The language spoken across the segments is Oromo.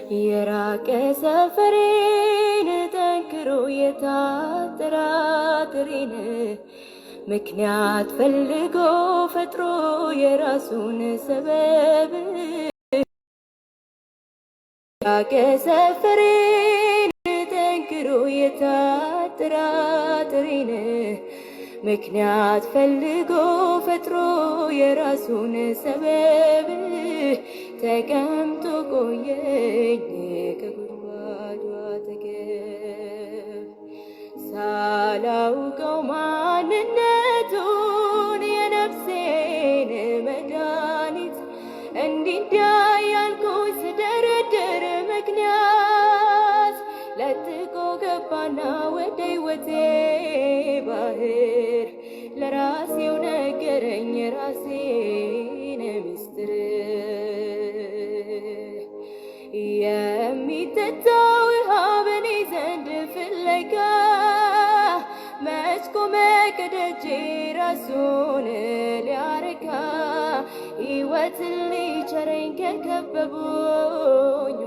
የራቀ ሰፈሬን ጠንክሮ የታጠራጥሬን ምክንያት ፈልጎ ፈጥሮ የራሱን ሰበብ የራቀ ሰፈሬን ጠንክሮ የታጠራጥሬን ምክንያት ፈልጎ ፈጥሮ የራሱን ሰበብ ተቀምጦ ቆየኝ ከጉድጓዱ አጠገብ ሳላውቀው ማንነቱን የነፍሴን መድኃኒት እንዲህ ያልኩኝ ስደረድር ምክንያት ለጥቆ ገባና ወደ ሕይወቴ ባህር ለራሴው ነገረኝ የራሴን ምስጢር የሚጠጣው ውሃ በኔ ዘንድ ፍለጋ መች ቆመ ከደጄ ራሱን ሊያረካ ሕይወትን ሊቸረኝ ከከበቡኝ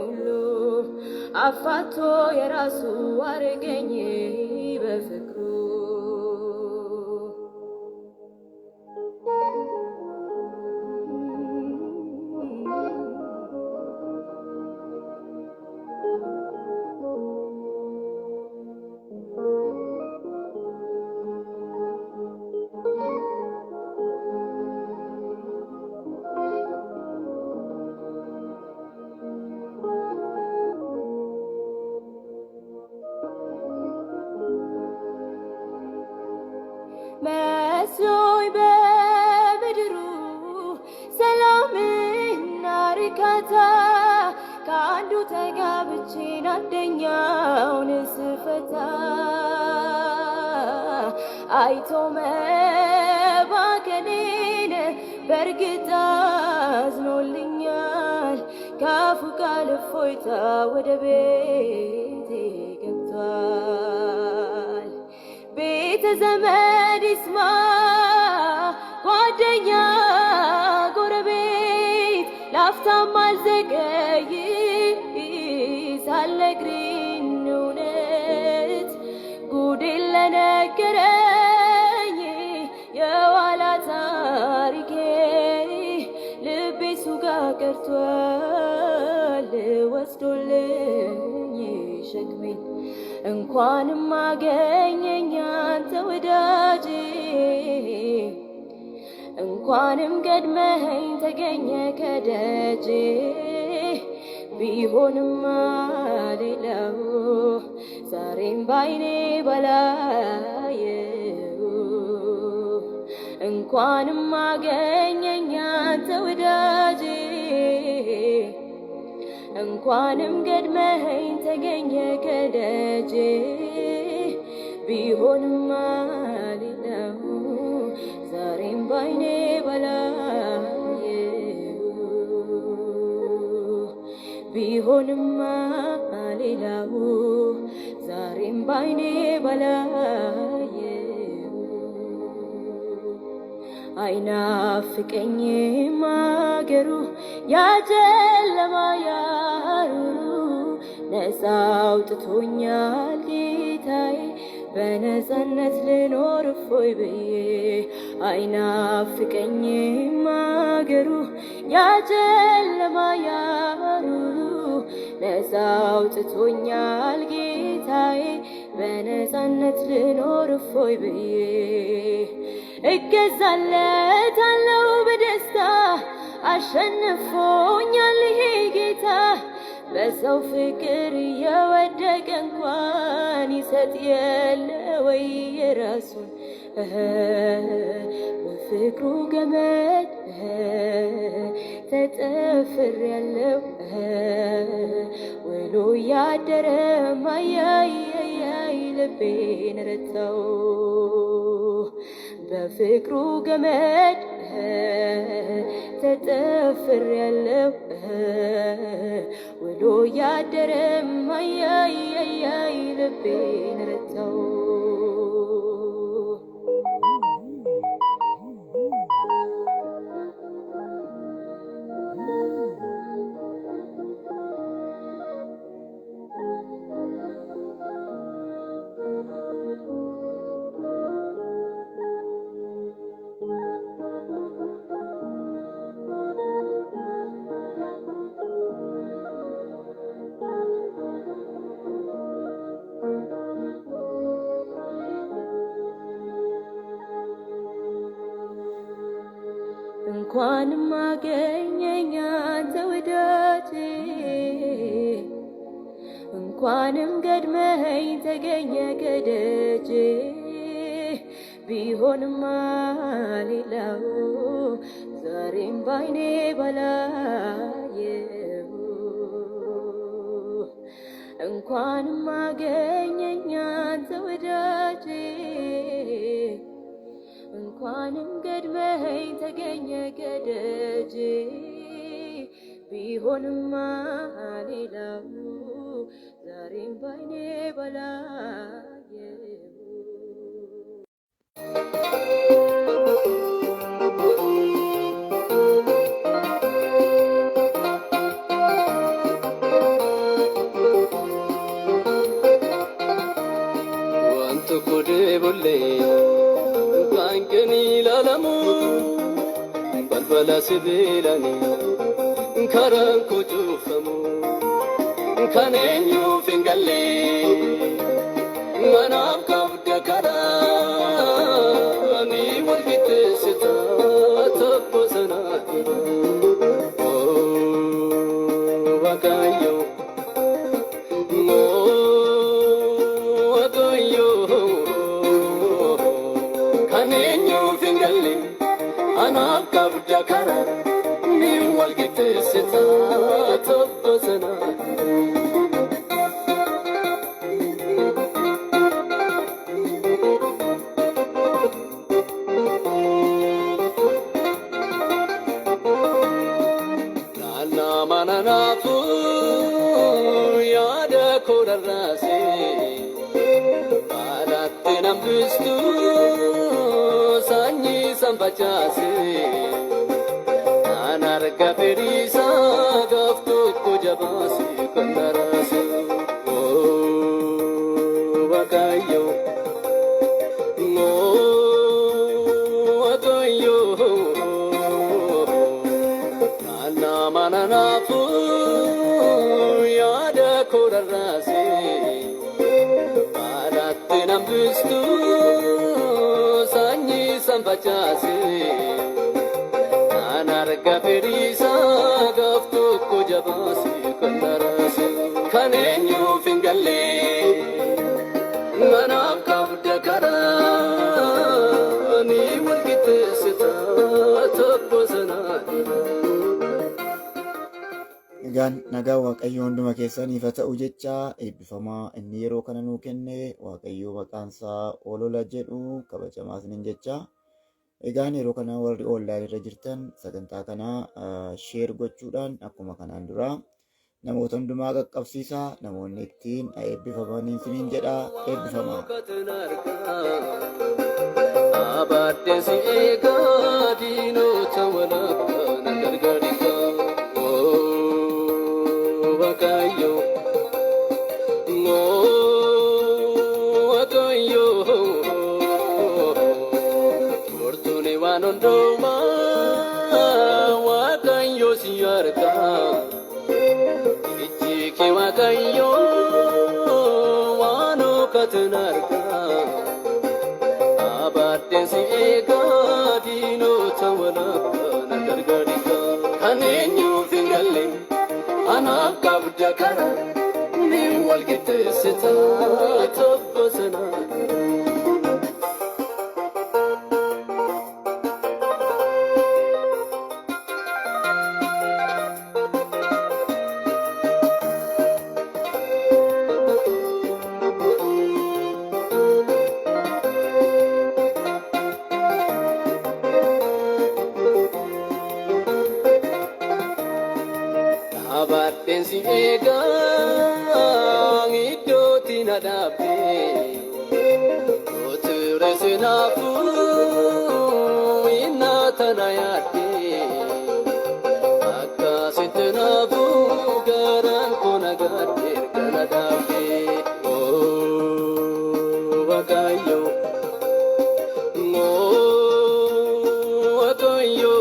ሁሉ አፋቶ የራሱ አረገኝ በፍቅሩ መስሎኝ በምድሩ ሰላምና እርካታ ከአንዱ ተጋብቼን አንደኛውን ስፈታ አይቶ መባከኔን በእርግጥ አዝኖልኛል። ካፉ ቃል እፎይታ ወደ ቤቴ ገብቷል። ቤተ ዘመድ ይስማ ጓደኛ ጎረቤት ላፍታም አልዘገይ ሳልነግርህ እውነት ጉዴን ለነገረኝ የኋላ ታሪኬ ልቤ እሱ ጋር ቀርቷል ወስዶልኝ ሸክሜን እንኳንም አገኘኝ አንተ ወዳጄ እንኳንም ቀድመኸኝ ተገኘ ከደጄ ቢሆንማ ሌላው ዛሬም ባይኔ ባላየው እንኳንም አገኘኝ አንተ ወዳጄ እንኳንም ቀድመኸኝ ተገኘ ከደጄ ቢሆንማ ሌላው ዛሬም ባይኔ ባላየው ቢሆንማ ሌላው ዛሬም ባይኔ ባላየው አይናፍቀኝም አገሩ ያጨለማ ያሩሩ ነፃ አውጥቶኛል ጌታዬ በነፃነት ልኖር እፎይ ብዬ አይናፍቀኝም አገሩ ያጨለማ ያሩሩ ነፃ አውጥቶኛል ጌታዬ በነፃነት ልኖር እፎይ ብዬ እገዛለታለሁ በደስታ አሸንፎኛል ይሄ ጌታ በሰው ፍቅር የወደቀ እንኳን ይሰጥ የለ ወይ የራሱን በፍቅሩ ገመድ ተጠፍሬያለሁ ውሎ ያደረ ማያይ ልቤን ረታው በፍቅሩ ገመድ ተጠፍሬያለሁ ውሎ ያደረ ማያይ ልቤን ረታው እንኳንም አገኘኝ አንተ ወዳጄ እንኳንም ገድመኸኝ ተገኘ ከደጄ ቢሆንማ ሌላው ዛሬም ባይኔ ባላየው እንኳንም አገኘኝ አንተ ወዳጄ እንኳንም ገድመኸኝ ተገኘ ከደጄ ቢሆንማ ሌላው ዛሬም ባይኔ ባላየው wanto kode bolle kankeni lalamu balbala sibilani karan kujufamu kanenyu fingalle manam kabda kara ani walgite sita taposana wakayo kanenyu fingalle anam kabda kara ni walgite sita taposana mananafu yada korarase paratte nambistu sanyi sambachase anarga perisa gaftu kujabasi kandarase wakayo wakayo mananafu yada korarase paratte nambistu sanyi sambachase anarga perisa gaftu kujabasi kandarase kanenyu fingalle manam kabda kara ni walgite sita taposana Egaan nagaa Waaqayyo hunduma keessaniif haa ta'u jecha eebbifamaa inni yeroo kana nuu kenne Waaqayyo maqaansaa olola jedhu kabajamaas nin jecha. Egaan yeroo kana warri online irra jirtan sagantaa kana share gochuudhaan akkuma kanaan dura namoota hundumaa qaqqabsiisaa namoonni ittiin eebbifamanii isiniin jedha eebbifamaa. Abaddesi eegaa diinota walakkaa gargaarika. Wakayo wakayo fortune wanondoma wakayo siyarka ichike wakayo wano katanarka abaddesi ega dino tawala nagargarika kanenyu fingalle anam kabda kara ni walgite sita taposana abadensi egang idoti nadape oture sinafu inatanayate akasitnafu garan konagate kanadape wakayo wakayo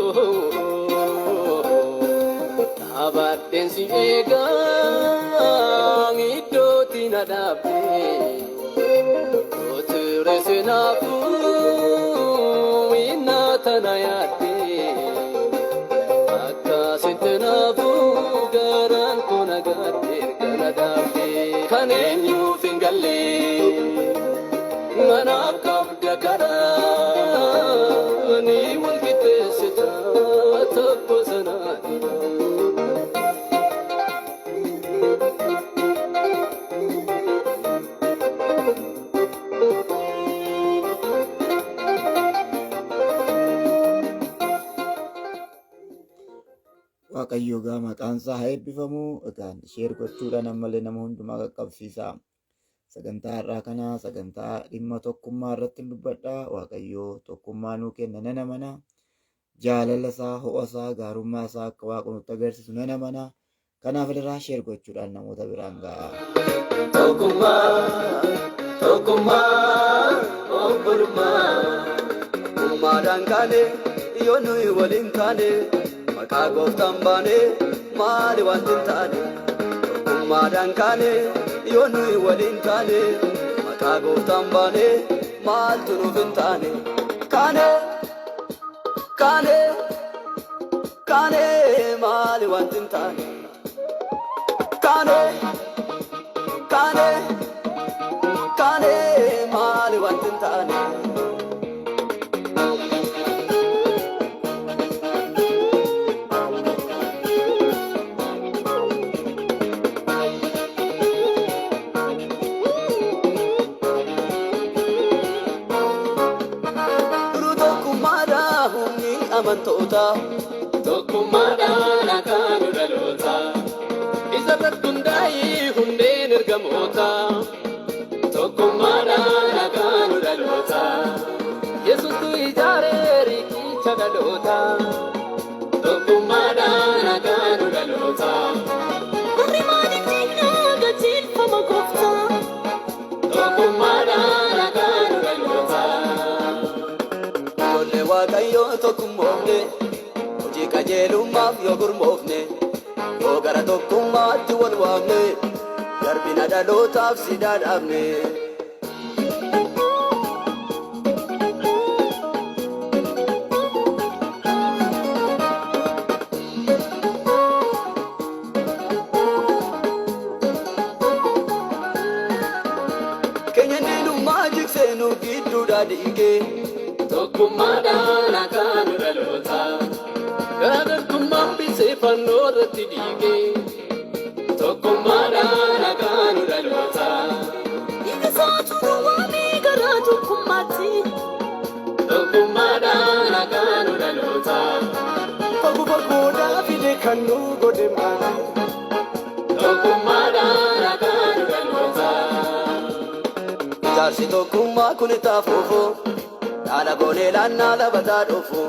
abadensi egang idoti nadape oture sinafu inatanayate Waaqayyo gaa maqaan isaa haa eebbifamu. Egaan sheer gochuudhaan ammallee nama hundumaa qaqqabsiisa. Sagantaa har'aa kana sagantaa dhimma tokkummaa irratti dubbadha. Waaqayyo tokkummaa nuu kenna nan amana. Jaalala isaa, ho'a isaa, gaarummaa isaa akka Waaqa nutti agarsiisu nan amana. Kanaaf irraa sheer gochuudhaan namoota biraan ga'a. Tokkummaa obbolummaa uummaadhaan kaane yoo nuyi waliin taane maqaa gooftaan baane maali wanti hin taane. Tokkummaadhaan kaane yoo nuyi waliin taane maqaa gooftaan baane maaltu nuuf hin taane. Kaane maali wanti hin taane. Kaane maali wanti hin taane. Duruu tokkummaadhaa humni amantoota. Tokkummaadhaan akaanu dhaloota. Isa irratti hundaa'ee hundeen ergamoota. Tokkummaadhaan akaanu dhaloota. Yesuutu ijaaree riqicha dhaloota. Tokkummaadhaan akaanu dhaloota. Warri maaliif diinaa gachiifama gooftaa? Tokkummaadhaan akaanu dhaloota. Ijoollee Waaqayyoo tokkummoofne hojii qajeelummaaf yoo gurmoofne yoo gara tokkummaatti wal waamne darbina dhalootaaf sidaa dhaabne. Keenyanneenummaa jiksee nu gidduudhaa dhiigee. Tokkummaadhaan akaanu dhaloota. Garaagartummaan bisee fannoo irratti dhiigee. Tokkummaadhaan akaanu dhaloota. Dhiiga isaatu nu waamee gara tokkummaatti. Tokkummaadhaan akaanu dhaloota. Fagoodhaa fide kan nu godhe maali? Tokkummaadhaan akaanu dhaloota. Ijaarsi tokkummaa kun taafuufoo dhaala goonee laannaa labataa dhufu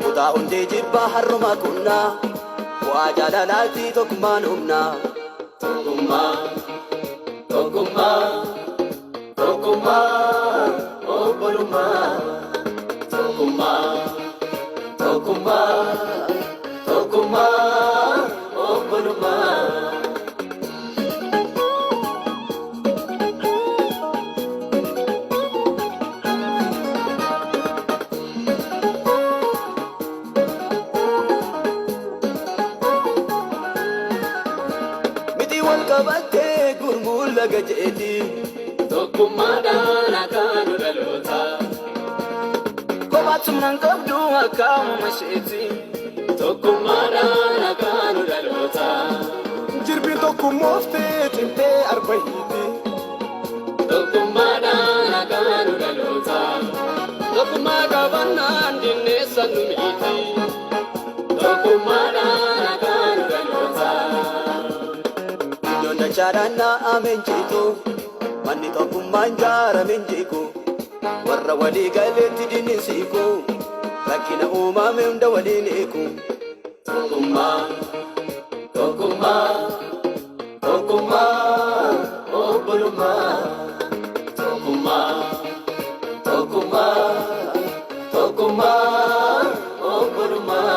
kutaa hundee jibbaa har'uma kunnaa bu'aa jaalalaatti tokkummaan humnaa. Tokkummaa obbolummaa. Tokkummaa obbolummaa. Qabattee gurmuun laga jeeti. Tokkummaadhaan akaanu dhaloota. Kophaatti humnaan qabdu akka uumama isheeti. Tokkummaadhaan akaanu dhaloota. Jirbiin tokkummooftee cimtee arba hiiti. Tokkummaadhaan akaanu dhaloota. Tokkummaa qabannaan dinneessan nu miiti. Tokkummaadhaan akaanu dhaloota. Dachaadhaan naa'ameen jiitu manni tokkummaan jaarameen jiiku warra walii galeetti dinisiiku rakkina uumame hunda waliin eeku. Tokkummaa obbolummaa. Tokkummaa obbolummaa.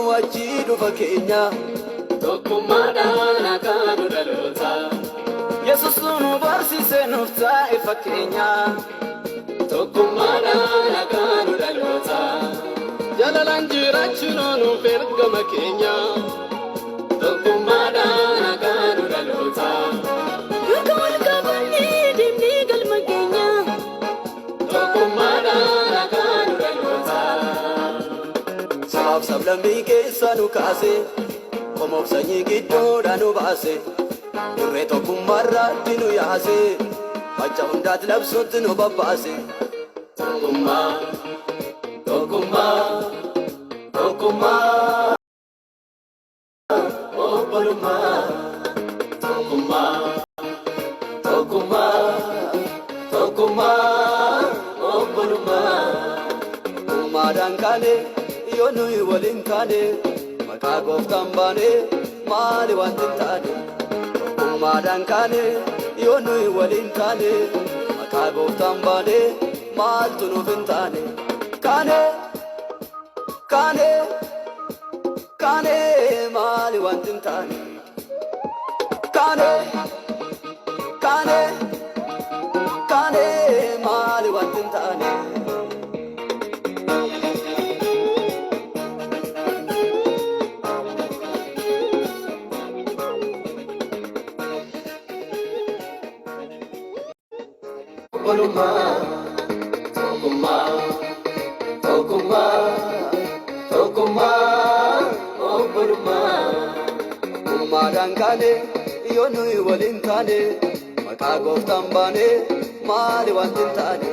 Wajjii dhufa keenya. Tokkummaadhaan akaanu dhaloota. Yesuus nu barsiisee nuuf taa'e fakkeenya. Tokkummaadhaan akaanu dhaloota. Jaalalaan jiraachuun nuuf ergama keenya. Tokkummaadhaan akaanu dhaloota. Akka wal qabannee deemnee galma keenya. Tokkummaadhaan akaanu dhaloota. Sabaaf sablammii keessa nu kaase Qomoof sanyii gidduudha nu baase Dirree tokkummaarratti nu yaase Macha hundaatti labsuutti nu babbaase Tokkummaa Tokkummaa Tokkummaa Obbolummaa Tokkummaa Tokkummaa Tokkummaa Obbolummaa Uummaadhaan kaane yoo nuyi waliin kaane Maqaa gooftaan baane maali wanti hin taane Tokkummaadhaan kaane yoo nuyi waliin kaane Maqaa gooftaan baane maaltu nuuf hin taane Kaane Kaane Kaane maali wanti hin taane Kaane Kaane Kaane maali wanti hin taane Tokkummaa Tokkummaa Tokkummaa Tokkummaa Obbolummaa Uummaadhaan kaane yoo nuyi waliin kaane Maqaa gooftaan baane maali wanti hin taane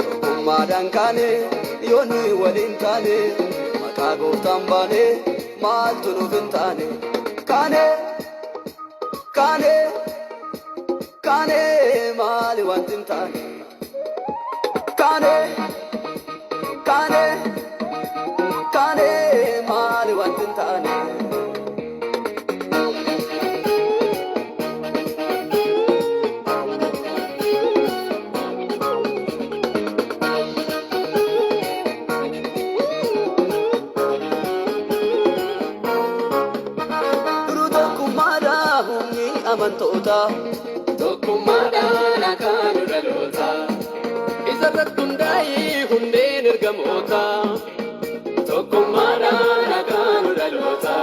Tokkummaadhaan kaane yoo nuyi waliin kaane Maqaa gooftaan baane maaltu nuuf hin taane Kaane Kaane Kaane maali wanti hin taane Kaane Kaane Kaane maali wanti hin taane Duruu tokkummaadhaa humni amantoota Tokkummaadhaan akaanu dhaloota Isarratti hundaa'ee hundeen ergamoota Tokkummaadhaan akaanu dhaloota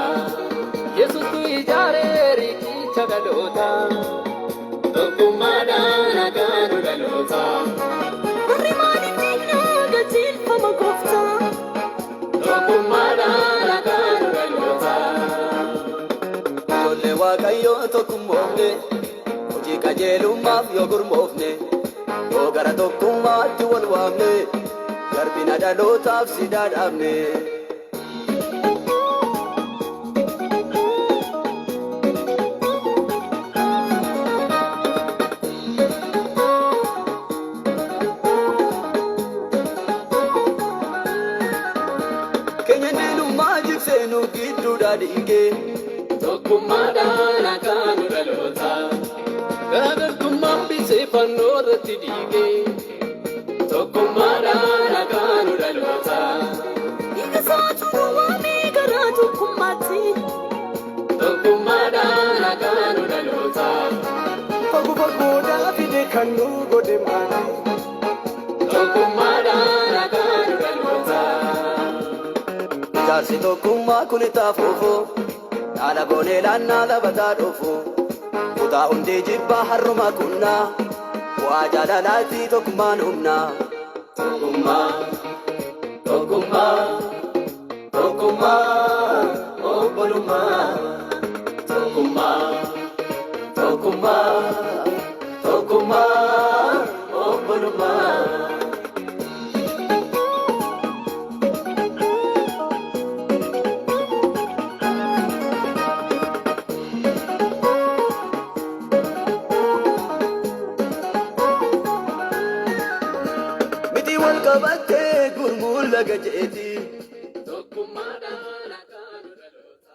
Yesuustu ijaaree riqicha dhaloota Tokkummaadhaan akaanu dhaloota Warri maaliif diignaa gajiilfama gooftaa Tokkummaadhaan akaanu dhaloota Ijoollee Waaqayyoo tokkummoofne Hojii qajeelummaaf yoo gurmoofne Yoo gara tokkummaatti wal waamne Garbina dhalootaaf sidaa dhaabne Keenyan diinummaa jiksee nu gidduudhaa dhiigee Tokkummaadhaan akaanu dhaloota Garaagartummaan bisee fannoo irratti dhiigee Tokkummaadhaan akaanu dhaloota Dhiiga isaatu nu waamee gara tokkummaatti Tokkummaadhaan akaanu dhaloota Fagoo fagoodhaa fide kan nu godhe maali Tokkummaadhaan akaanu dhaloota Ijaarsi tokkummaa kun itaafuufoo Dhaala goonee laannaa labataa dhufu Kutaa hundee jibbaa harruma kunnaa Bu'aa jaalalaatti tokkummaan humnaa Tokkummaa Tokkummaa Tokkummaa Obbolummaa Tokkummaa Tokkummaa Tokkummaa Obbolummaa Qabattee gurmuun laga jeeti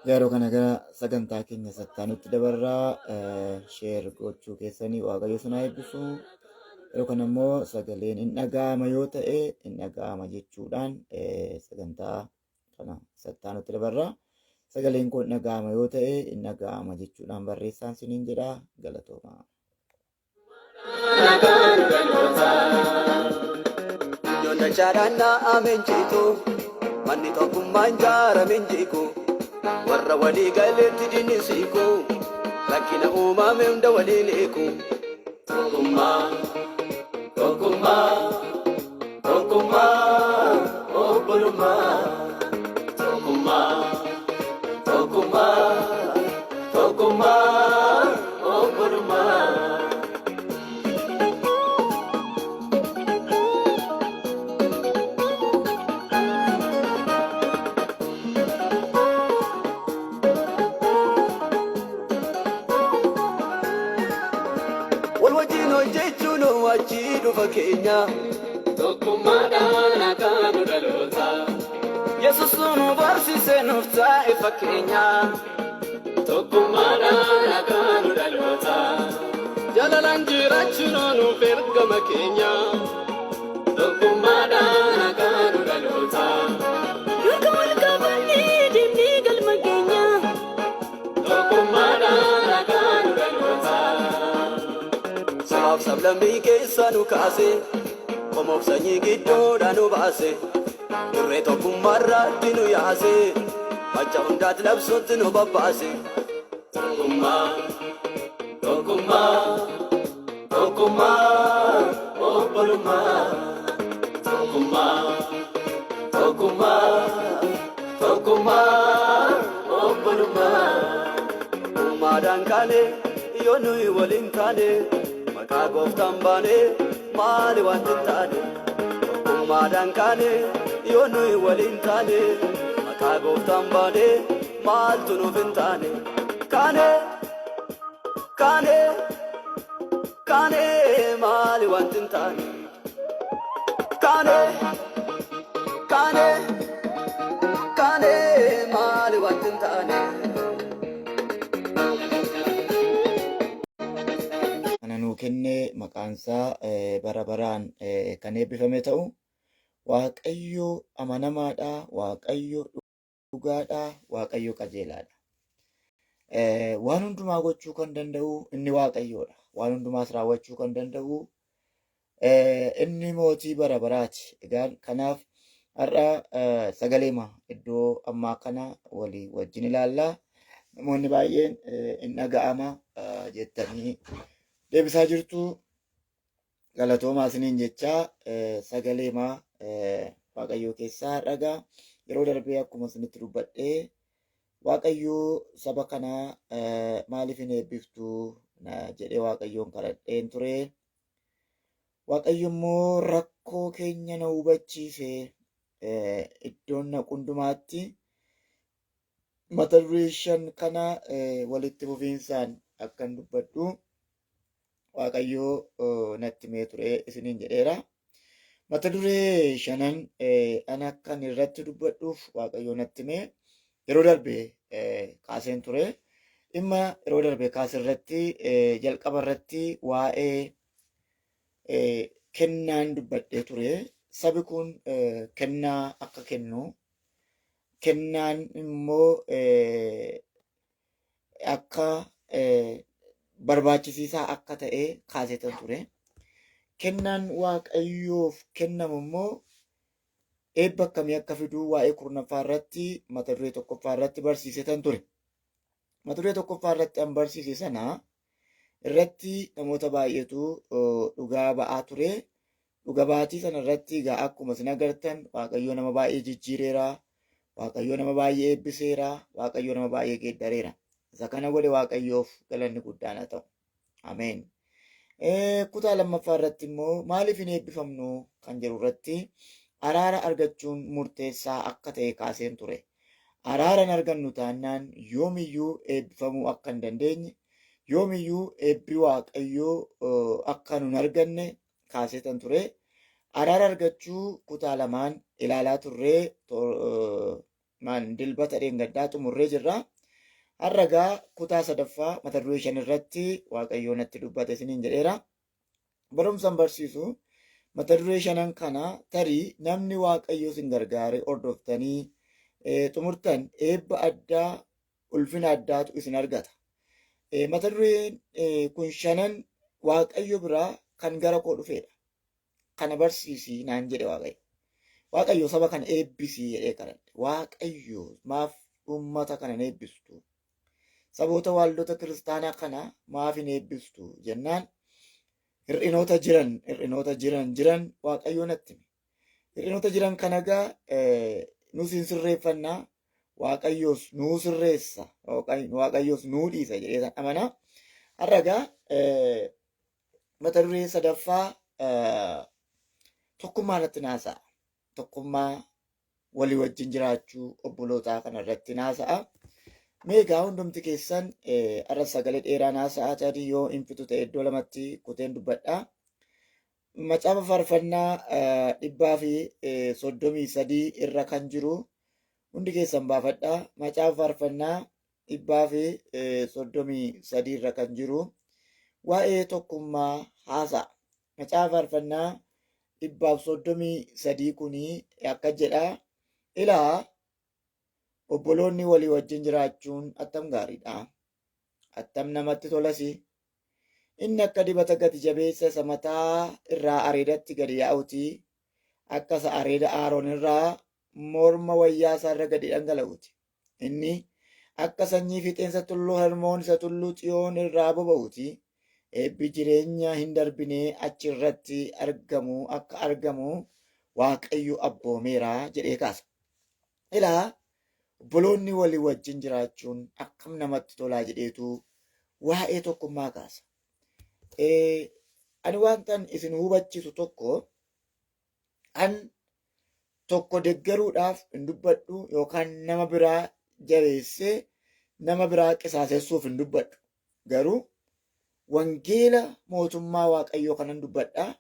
Yeroo kana gara sagantaa keenya sattaanutti dabarraa sheer gochuu keessanii waaqayyo sinaa eebbisu. Yeroo kana immoo sagaleen hin dhaga'ama yoo ta'e hin dhaga'ama jechuudhaan sagantaa kana sattaanutti dabarraa. Sagaleen kun hin dhaga'ama yoo ta'e hin dhaga'ama jechuudhaan barreessaan siniin jedha galatooma. Yonna chaadhaannaa ameen jiitu manni tokkummaan jaarameen jiiku warra walii galeetti dinisiiku rakkina uumame hunda waliin eeku tokkummaa tokkummaa tokkummaa obbolummaa tokkummaa. fakkeenya tokkummaadhaan akka nu dhaloota Yesus nu barsiisee nuuf taa'e fakkeenya tokkummaadhaan akka nu dhaloota jaalalaan jiraachuun nuuf ergama keenya tokkummaadhaan akka nu dhaloota Durka wal qabannee deemnee galma keenya. tokkummaadhaan akka nu dhaloota sabaaf sablammii keessa nu kaase qomoof sanyii gidduudhaa nu baase irree tokkummaarratti nu yaase macha hundaatti labsuutti nu babbaase tokkummaa tokkummaa tokkummaa obbolummaa tokkummaa tokkummaa tokkummaa obbolummaa Ummaadhaan kaane yoo nuyi waliin taane maqaa gooftaan baane maali wanti hin taane Ummaadhaan kaane yoo nuyi waliin taane maqaa gooftaan baane maaltu nuuf hin taane kaane kaane kaane maali wanti hin taane kaane kaane kaane maali wanti hin taane Kana nuu kennee maqaansaa bara baraan kan eebbifame ta'u Waaqayyo amanamaadha, Waaqayyo dhugaadha, Waaqayyo qajeelaadha. Waan hundumaa gochuu kan danda'u inni Waaqayyoodha. Waan hundumaas raawwachuu kan danda'u inni mootii bara baraati. Egaa kanaaf har'a sagaleema iddoo ammaa kana walii wajjin ilaallaa. Namoonni baay'een hin dhaga'ama jettanii deebisaa jirtu. Galatoomaa isiniin jechaa sagaleema Waaqayyoo keessaa dhagaa yeroo darbee akkuma isinitti dubbadhee Waaqayyoo saba kanaa maaliif hin eebbiftu jedhee Waaqayyoon kadhadheen ture. Waaqayyo immoo rakkoo keenya na hubachiise iddoon na hundumaatti mata duree 5 kana walitti fufiinsaan akkan dubbadhu Waaqayyo natti mee ture isiniin jedheera. Mata duree 5 ana akkan irratti dubbadhuuf Waaqayyo natti mee yeroo darbee kaaseen ture. Dhimma yeroo darbee kaasee irratti jalqaba irratti waa'ee kennaan dubbadhee ture. Sabi kun kennaa akka kennu, kennaan immoo akka barbaachisiisaa akka ta'e kaasetan ture. Kennaan Waaqayyoof kennamu immoo eebba akkamii akka fiduu waa'ee 9ffaa irratti mata duree 1ffaa irratti barsiisetan ture. Mata duree 1ffaa irratti an barsiise sana irratti namoota baay'eetu dhugaa ba'aa ture. Dhuga baatii sana irratti egaa akkuma isin agartan Waaqayyo nama baay'ee jijjiireera. Waaqayyo nama baay'ee eebbiseera. Waaqayyo nama baay'ee geeddareera. Isa kana godhe Waaqayyoof galanni guddaan haa ta'u. Ameen. Kutaa 2ffaa irratti immoo maaliif hin eebbifamnu kan jedhu irratti araara argachuun murteessaa akka ta'e kaaseen ture. Araara hin argannu taanaan yoomiyyuu eebbifamuu akka hin dandeenye, yoomiyyuu eebbi Waaqayyoo akka nun arganne kaasetan ture. Araara argachuu kutaa 2 ilaalaa turree dilbata dheengaddaa xumurree jirra. Har'agaa kutaa 3ffaa mata duree 5 irratti Waaqayyoo natti dubbate isiniin jedheera. Barumsaan barsiisu mata duree 5 kana tarii namni Waaqayyoo isin gargaare hordoftanii xumurtan eebba addaa ulfina addaatu isin argata. Mata dureen kun 5 Waaqayyo biraa kan gara koo dhufeedha. Kana barsiisii naan jedhe Waaqayyo. Waaqayyo saba kana eebbisii jedhee kadhadhe. Waaqayyo maaf uummata kana hin eebbistu? Saboota waldota kiristaanaa kana maaf hin eebbistu jennaan hir'inoota jiran Waaqayyo natti hime. Hir'inoota jiran kana egaa nus hin sirreeffannaa. Waaqayyos nuu sirreessa. Waaqayyos nuu dhiisa jedhee san amanaa. Har'a egaa mata duree 3ffaa tokkummaa irratti naasa'a. Tokkummaa walii wajjin jiraachuu obbolootaa kana irratti naasa'a. Meegaa hundumti keessan har'a sagalee dheeraa naasa'a tarii yoo hin fitu ta'e iddoo lamatti kuteen dubbadha. macaafa faarfannaa 133 irra kan jiru hundi keessan baafadhaa. Macaafa faarfannaa 133 irra kan jiru waa'ee tokkummaa haasa'a. Macaafa faarfannaa 133 kunii akka jedha. Ilaa obboloonni walii wajjin jiraachuun attam gaariidha. Attam namatti tolas. Inni akka dibata gati jabeessa isa mataa irraa areedatti gadi yaa'uti. Akka isa areeda Aaroon irraa morma wayyaa isaa irra gadi dhangala'uti. Inni akka sanyii fixeensa tulluu Hermoon isa tulluu Xiyoon irraa boba'uti. Eebbi jireenya hin darbinee achirratti akka argamu Waaqayyo abboomeera jedhee kaasa. Ilaa obboloonni walii wajjin jiraachuun akkam namatti tolaa jedheetu waa'ee tokkummaa kaasa. Ani wantan isin hubachiisu tokko deggeruudhaaf hin dubbadhu yookaan nama biraa jabeessee nama biraa qisaasessuuf hin dubbadhu. Garuu wangeela mootummaa Waaqayyoo kanan dubbadha.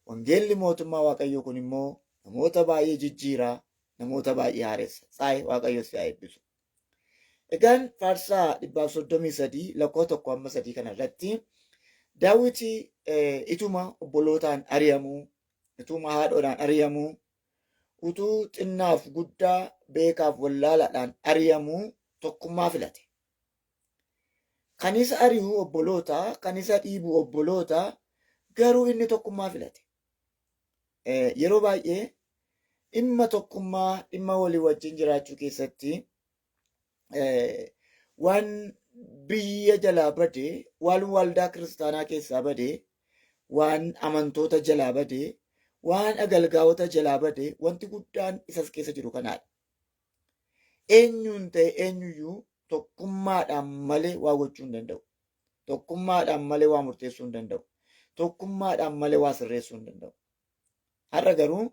Wangeelli mootummaa Waaqayyoo kun immoo namoota baay'ee jijjiiraa, namoota baay'ee haaressa. Saayee Waaqayyo si haa eebbisu. Egaan faarsaa 133 lakkoofsa 1-3 kanarratti Daawiti ituma obbolootaan ari'amuu, ituma haadhoodhaan ari'amuu, utuu xinnaaf guddaa beekaaf wallaalaadhaan ari'amuu tokkummaa filate. Kan isa ari'u obboloota, kan isa dhiibu obboloota, garuu inni tokkummaa filate. Yeroo baay'ee dhimma tokkummaa, dhimma walii wajjin jiraachuu keessatti waan biyya jalaa badee, waan waldaa kiristaanaa keessaa badee, waan amantoota jalaa badee, waan agalgaa'ota jalaa badee, wanti guddaan isas keessa jiru kanaadha. Eenyuun ta'e eenyuyyuu tokkummaadhaan malee waa gochuu hin danda'u. Tokkummaadhaan malee waa murteessuu hin danda'u. Tokkummaadhaan malee waa sirreessuu hin danda'u. Har'a garuu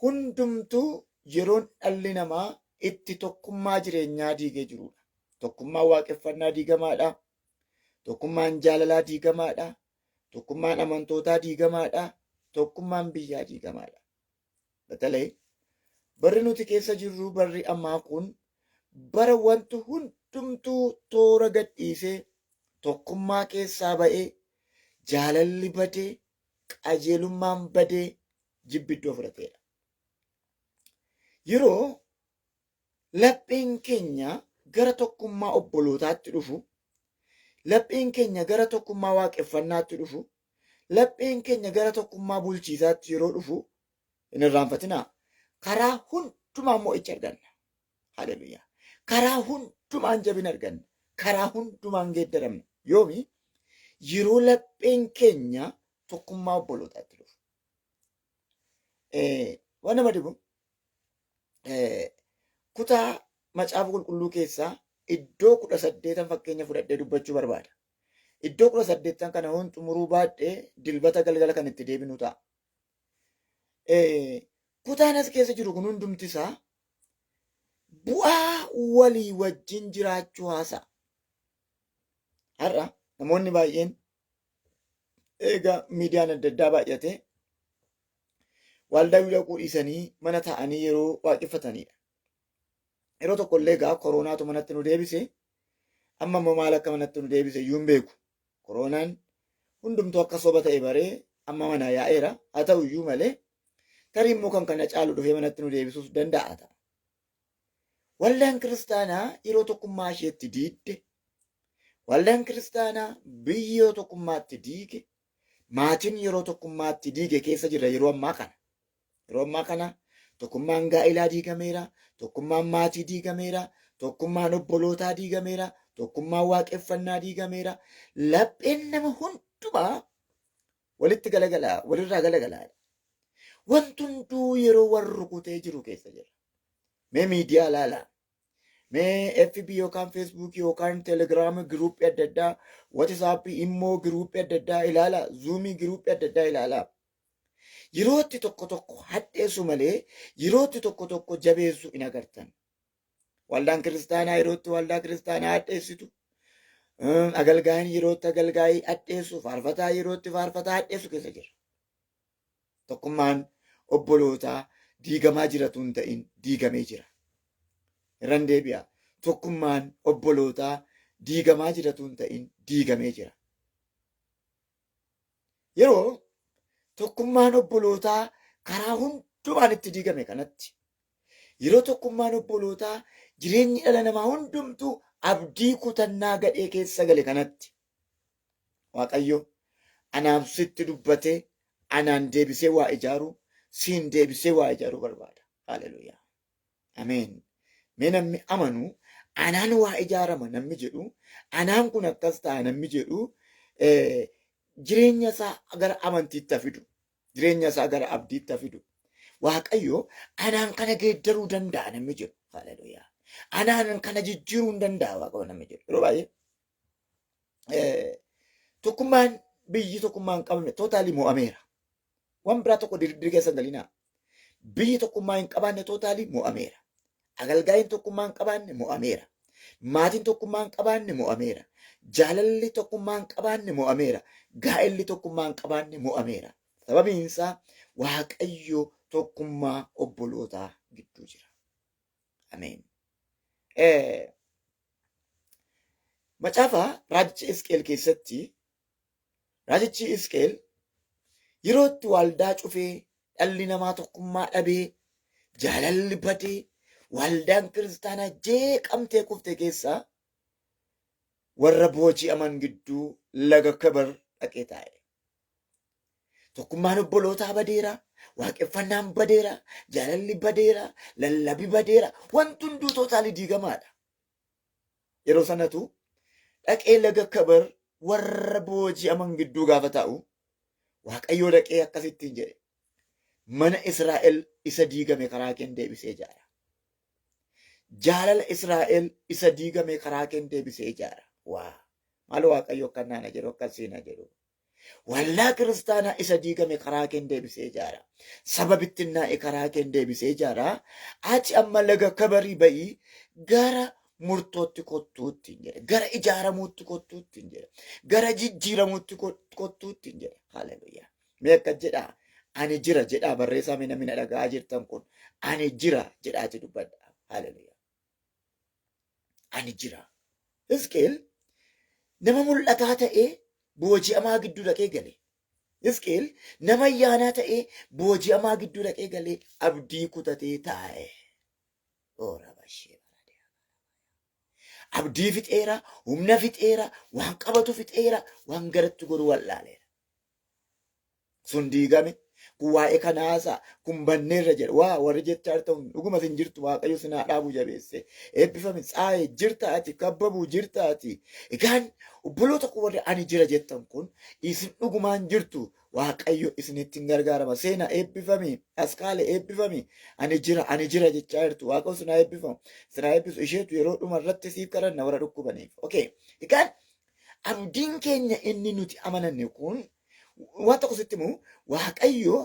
hundumtuu yeroon dhalli namaa itti tokkummaa jireenyaa diigee jirudha. Tokkummaan waaqeffannaa diigamaadha. Tokkummaan jaalalaa diigamaadha. Tokkummaan amantootaa diigamaadha. Tokkummaan biyyaa diigamaadha. Batalee barri nuti keessa jirru barri ammaa kun bara wanti hundumtuu toora gadhiisee tokkummaa keessaa ba'ee jaalalli badee qajeelummaan badee jibbiddoo fudhateedha. Yeroo lapheen keenya gara tokkummaa obbolootaatti dhufu, lapheen keenya gara tokkummaa waaqeffannaatti dhufu, lapheen keenya gara tokkummaa bulchiisaatti yeroo dhufu hin irraanfatinaa. Karaa hundumaan mo'icha arganna. Haleluyaa. Karaa hundumaan jabina arganna. Karaa hundumaan geeddaramna. Yoomi yeroo lapheen keenya tokkummaa obbolootaatti dhufu. Waan nama dhibu kutaa macaafa qulqulluu keessaa iddoo 18 fakkeenya fudhadhee dubbachuu barbaada. Iddoo 18 kana hoon xumuruu baadhee dilbata galgala kan itti deebinu ta'a. Kutaan as keessa jiru kun hundumti isaa bu'aa walii wajjin jiraachuu haasa'a. Har'a namoonni baay'een egaa miidiyaan adda addaa baay'ate waldaa dhaquu dhiisanii mana taa'anii yeroo waaqeffatanidha. Yeroo tokko illee egaa koronaatu manatti nu deebise. Amma immoo maal akka manatti nu deebise iyyuu hin beeku. Koronaan hundumtuu akka soba ta'e baree amma mana yaa'eera. Haa ta'u iyyuu malee tarii immoo kan kana caalu dhufee manatti nu deebisuus danda'a ta'a. Waldaan kiristaanaa yeroo tokkummaa isheetti diigde, waldaan kiristaanaa biyya tokkummaatti diige, maatiin yeroo tokkummaatti diige keessa jirra yeroo ammaa kana. Yeroo ammaa kana tokkummaan gaa'ilaa diigameera, tokkummaan maatii diigameera, tokkummaan obbolootaa diigameera, tokkummaan waaqeffannaa diigameera. Lapheen nama hundumaa walitti galagalaa, walirraa galagalaadha. Wanti hunduu yeroo wal rukutee jiru keessa jira. Mee miidiyaa ilaalaa. Mee FB yookaan Facebook yookaan Telegram giruuppii adda addaa, WhatsApp immoo giruuppii adda addaa ilaalaa, Zoom giruuppii adda addaa ilaalaa. Yerootti tokko hadheessu malee yerootti tokko jabeessu hin agartan. Waldaan kiristaanaa yerootti waldaa kiristaanaa hadheessitu, agalgaa'in yerootti agalgaa'ii hadheessu, faarfataa yerootti faarfataa hadheessu keessa jira. Tokkummaan obbolootaa diigamaa jiratu hin ta'in diigamee jira. Irran deebi'a. Tokkummaan obbolootaa diigamaa jiratu hin ta'in diigamee jira. Yeroo tokkummaan obbolootaa karaa hundumaan itti diigame kanatti, yeroo tokkummaan obbolootaa jireenyi dhala namaa hundumtuu abdii kutannaa gadhee keessa gale kanatti, Waaqayyo anaaf sitti dubbatee anaan deebisee waa ijaaruu, siin deebisee waa ijaaruu barbaada. Haleluuyaa. Ameen. Mee namni amanu anaan waa ijaarama namni jedhu, anaan kun akkas ta'a namni jedhu, jireenya isaa gara amantiitti fidu, jireenya isaa gara abdiitti fidu. Waaqayyo anaan kana geeddaruu danda'a namni jedhu. Haleluuyaa. Anaan kana jijjiiruu hin danda'a Waaqayyo namni jedhu. Yeroo baay'ee tokkummaan biyyi tokkummaan qabne tootaalii mo'ameera. Waan biraa tokko dirdirii keessa galinaa. Biyyi tokkummaa hin qabaanne tootaalii mo'ameera. Agalgaayin tokkummaa hin qabaanne mo'ameera. Maatiin tokkummaa hin qabaanne mo'ameera. Jaalalli tokkummaa hin qabaanne mo'ameera. Gaa'elli tokkummaa hin qabaanne mo'ameera. Sababiin isaa Waaqayyo tokkummaa obbolootaa gidduu jira. Ameen. Macaafa raajicha Hisqeel keessatti raajichi Hisqeel yeroo itti waldaa cufee dhalli namaa tokkummaa dhabee jaalalli badee waldaan kiristaanaa jeeqamtee kufte keessaa warra booji'aman gidduu laga kabar dhaqee taa'e. Tokkummaan obbolootaa badeera, waaqeffannaan badeera, jaalalli badeera, lallabi badeera, wanti hunduu tootaalii diigamaadha. Yeroo sanatu dhaqee laga kabar warra booji'aman gidduu gaafa taa'u Waaqayyoo dhaqee akkasittiin jedhe, mana Israa'el isa diigame karaa keen deebisee ijaara. Jaalala Israa'el isa diigame karaa keen deebisee ijaara. Waa maal Waaqayyo akkanaa jedhu akkasiina jedhu. Waldaa kiristaanaa isa diigame karaa keen deebisee ijaara. Saba bittinnaa'e karaa keen deebisee ijaara. Ati amma laga kabarii ba'ii gara murtootti kottuutti hin jedhe. Gara ijaaramuutti kottuutti hin jedhe. Gara jijjiiramuutti kottuutti hin jedhe. Haleluuyaa. Mee akkas jedhaa. Ani jira jedhaa barreessaa mee namni dhaga'aa jirtan kun. Ani jira jedhaati dubbadha. Haleluuyaa. Ani jira. Hisqeel nama mul'ataa ta'ee booji'amaa gidduu dhaqee gale. Hisqeel nama ayyaanaa ta'ee booji'amaa gidduu dhaqee galee abdii kutatee taa'e. Abdii fixeera, humna fixeera, waan qabatu fixeera, waan garatti goru wallaaleera. Sun diigame. Kun waa'ee kanaasaa kun banneerra jedha. Waa warri jechaa ta'u dhuguma sin jirtu Waaqayyo sinaa dhaabuu jabeesse. Eebbifame tsaayee jirtaati kabbabuu jirtaati. Egaan obboloota kun warri ani jira jettan kun isin dhugumaan jirtu Waaqayyo isinittiin gargaarama. Seenaa eebbifame askaale eebbifame ani jira jechaa jirtu Waaqayyo sinaa eebbifamu. Sinaa eebbisu isheetu yeroo dhuma irratti siif kadhanna warra dhukkubaniif. Okay. Egaan abdiin keenya inni nuti amananne kun waan tokko sitti immoo Waaqayyo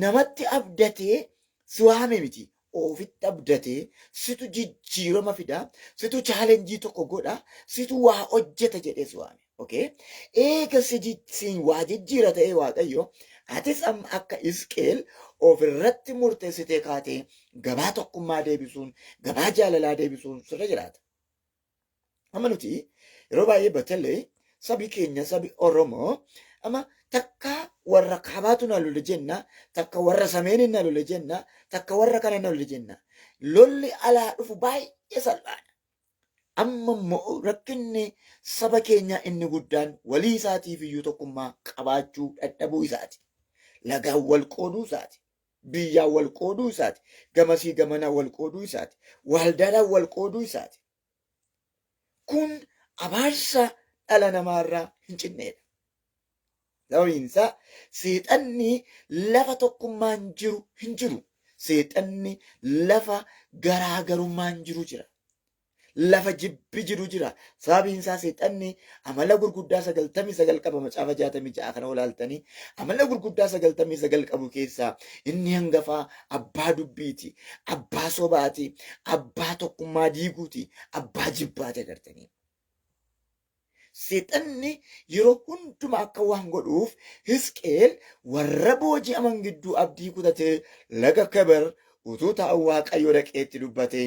namatti abdatee si waame miti. Ofitti abdatee situ jijjiirama fida, situ chaalenjii tokko godha, situ waa hojjeta jedhee si waame. Okay? Eega si waa jijjiira ta'ee Waaqayyo atis amma akka Hisqeel ofirratti murteessitee kaatee gabaa tokkummaa deebisuun, gabaa jaalalaa deebisuun sirra jiraata. Amma nuti yeroo baay'ee batalee sabi keenya sabi Oromoo amma takka warra kaabaatu na lole jenna, takka warra sameeni na lole jenna, takka warra kana na lole jenna. Lolli alaa dhufu baay'ee salphaadha. Amma immoo rakkinni saba keenya inni guddaan walii isaatiif iyyuu tokkummaa qabaachuu dadhabuu isaati. Lagaan wal qooduu isaati. Biyyaan wal qooduu isaati. Gamasii gamanaa wal qooduu isaati. Waldaadhaan wal qooduu isaati. Kun abaarsa dhala namaarraa hin cinneedha. Sababiin isaa seexanni lafa tokkummaan jiru hin jiru. Seexanni lafa garaagarummaan jiru jira. Lafa jibbi jiru jira. Sababiin isaa seexanni amala gurguddaa 99 qaba. Macaafa 66 kana olaaltanii amala gurguddaa 99 qabu keessaa inni hangafaa abbaa dubbiiti, abbaa sobaati, abbaa tokkummaa diiguuti, abbaa jibbaati agartanii. seexanni yeroo hundumaa akka waan godhuuf Hisqeel warra booji'aman gidduu abdii kutatee laga Kebar utuu taa'u Waaqayyo dhaqeetti dubbate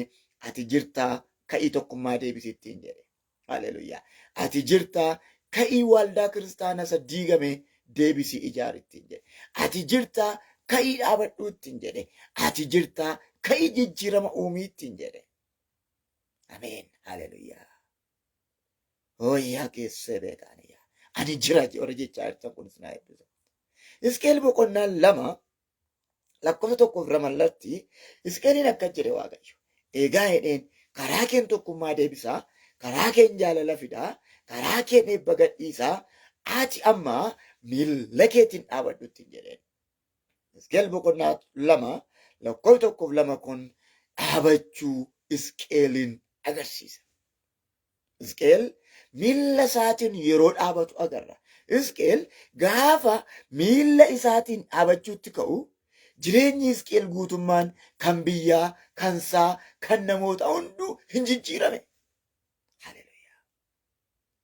ati jirtaa ka'ii tokkummaa deebisittiin jedhe. Haleluuyaa. Ati jirtaa ka'ii waldaa kiristaanaa isa diigame deebisii ijaarittiin jedhe. Ati jirtaa ka'ii dhaabadhuuttiin jedhe. Ati jirtaa ka'ii jijjiirama uumiittiin jedhe. Ameen. Haleluuyaa. Hooyyaa keessee beekaniyaa. Ani jira warra jechaa jirtan kunis naa eebbisa. Hisqeel boqonnaan 2 lakkoofsa 1-2 Hisqeeliin akkas jedhe Waaqayyo. Egaa jedheen karaa keen tokkummaa deebisaa, karaa keen jaalala fidaa, karaa keen eebba gadhiisaa, ati amma miilla keetiin dhaabadhutti jedheen. Hisqeel boqonnaa 2 lakkoofsa 1-2 kun dhaabachuu Hisqeeliin agarsiisa. Hisqeel miilla isaatiin yeroo dhaabatu agarra. Hisqeel gaafa miilla isaatiin dhaabachuutti ka'u jireenyi Hisqeel guutummaan kan biyyaa, kan isaa, kan namoota hunduu hin jijjiirame. Haleluuyaa.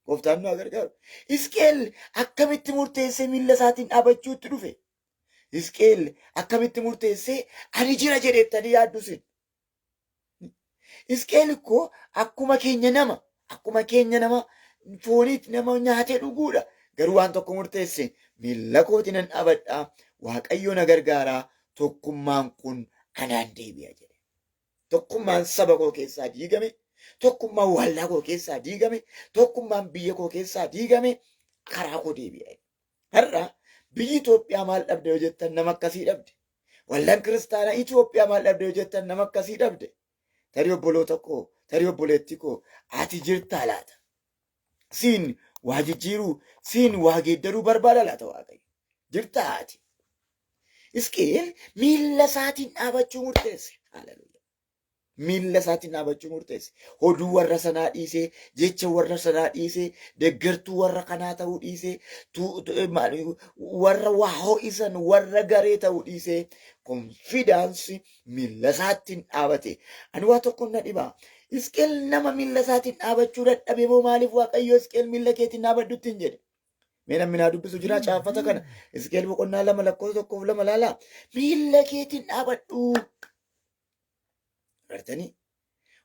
Gooftaan nu gargaaru. Hisqeel akkamitti murteessee miilla isaatiin dhaabachuutti dhufe? Hisqeel akkamitti murteessee ani jira jedheettanii yaaddusin? Hisqeel ikkoo akkuma keenya nama fooniitti nama nyaatee dhuguudha. Garuu waan tokko murteesse miilla kootiin nan dhaabadhaa, Waaqayyo na gargaaraa, tokkummaan kun anaan deebi'a jedhe. Tokkummaan saba koo keessaa diigame, tokkummaan waldaa koo keessaa diigame, tokkummaan biyya koo keessaa diigame, karaa koo deebi'a. Har'a biyyi Itoophiyaa maal dhabde yoo jettan nama akkasii dhabde. Waldaan kiristaanaa Itoophiyaa maal dhabde yoo jettan nama akkasii dhabde. Tarii obboloota koo, tarii obboleetti koo, ati jirtaa laata? Siin waa jijjiiruu, siin waa geeddaruu barbaada laata Waaqayyo? Jirtaa ati? Hisqeel miilla isaatiin dhaabachuu murteesse. Haleluuyaa. Miilla isaatiin dhaabachuu murteesse. Oduu warra sanaa dhiisee, jecha warra sanaa dhiisee, deeggartuu warra kanaa ta'uu dhiisee, warra waa ho'isan warra garee ta'uu dhiisee, konfidaansi miilla isaatiin dhaabate. Ani waa tokko na dhibaa. Hisqeel nama miilla isaatiin dhaabachuu dadhabe moo maaliif Waaqayyo Hisqeel miilla keetiin dhaabadhutti hin jedhe? Mee namni naa dubbisu jira caafata kana. Hisqeel boqonnaa 2 lakkoofsa 1-2 laalaa. Miilla keetiin dhaabadhu. Artanii?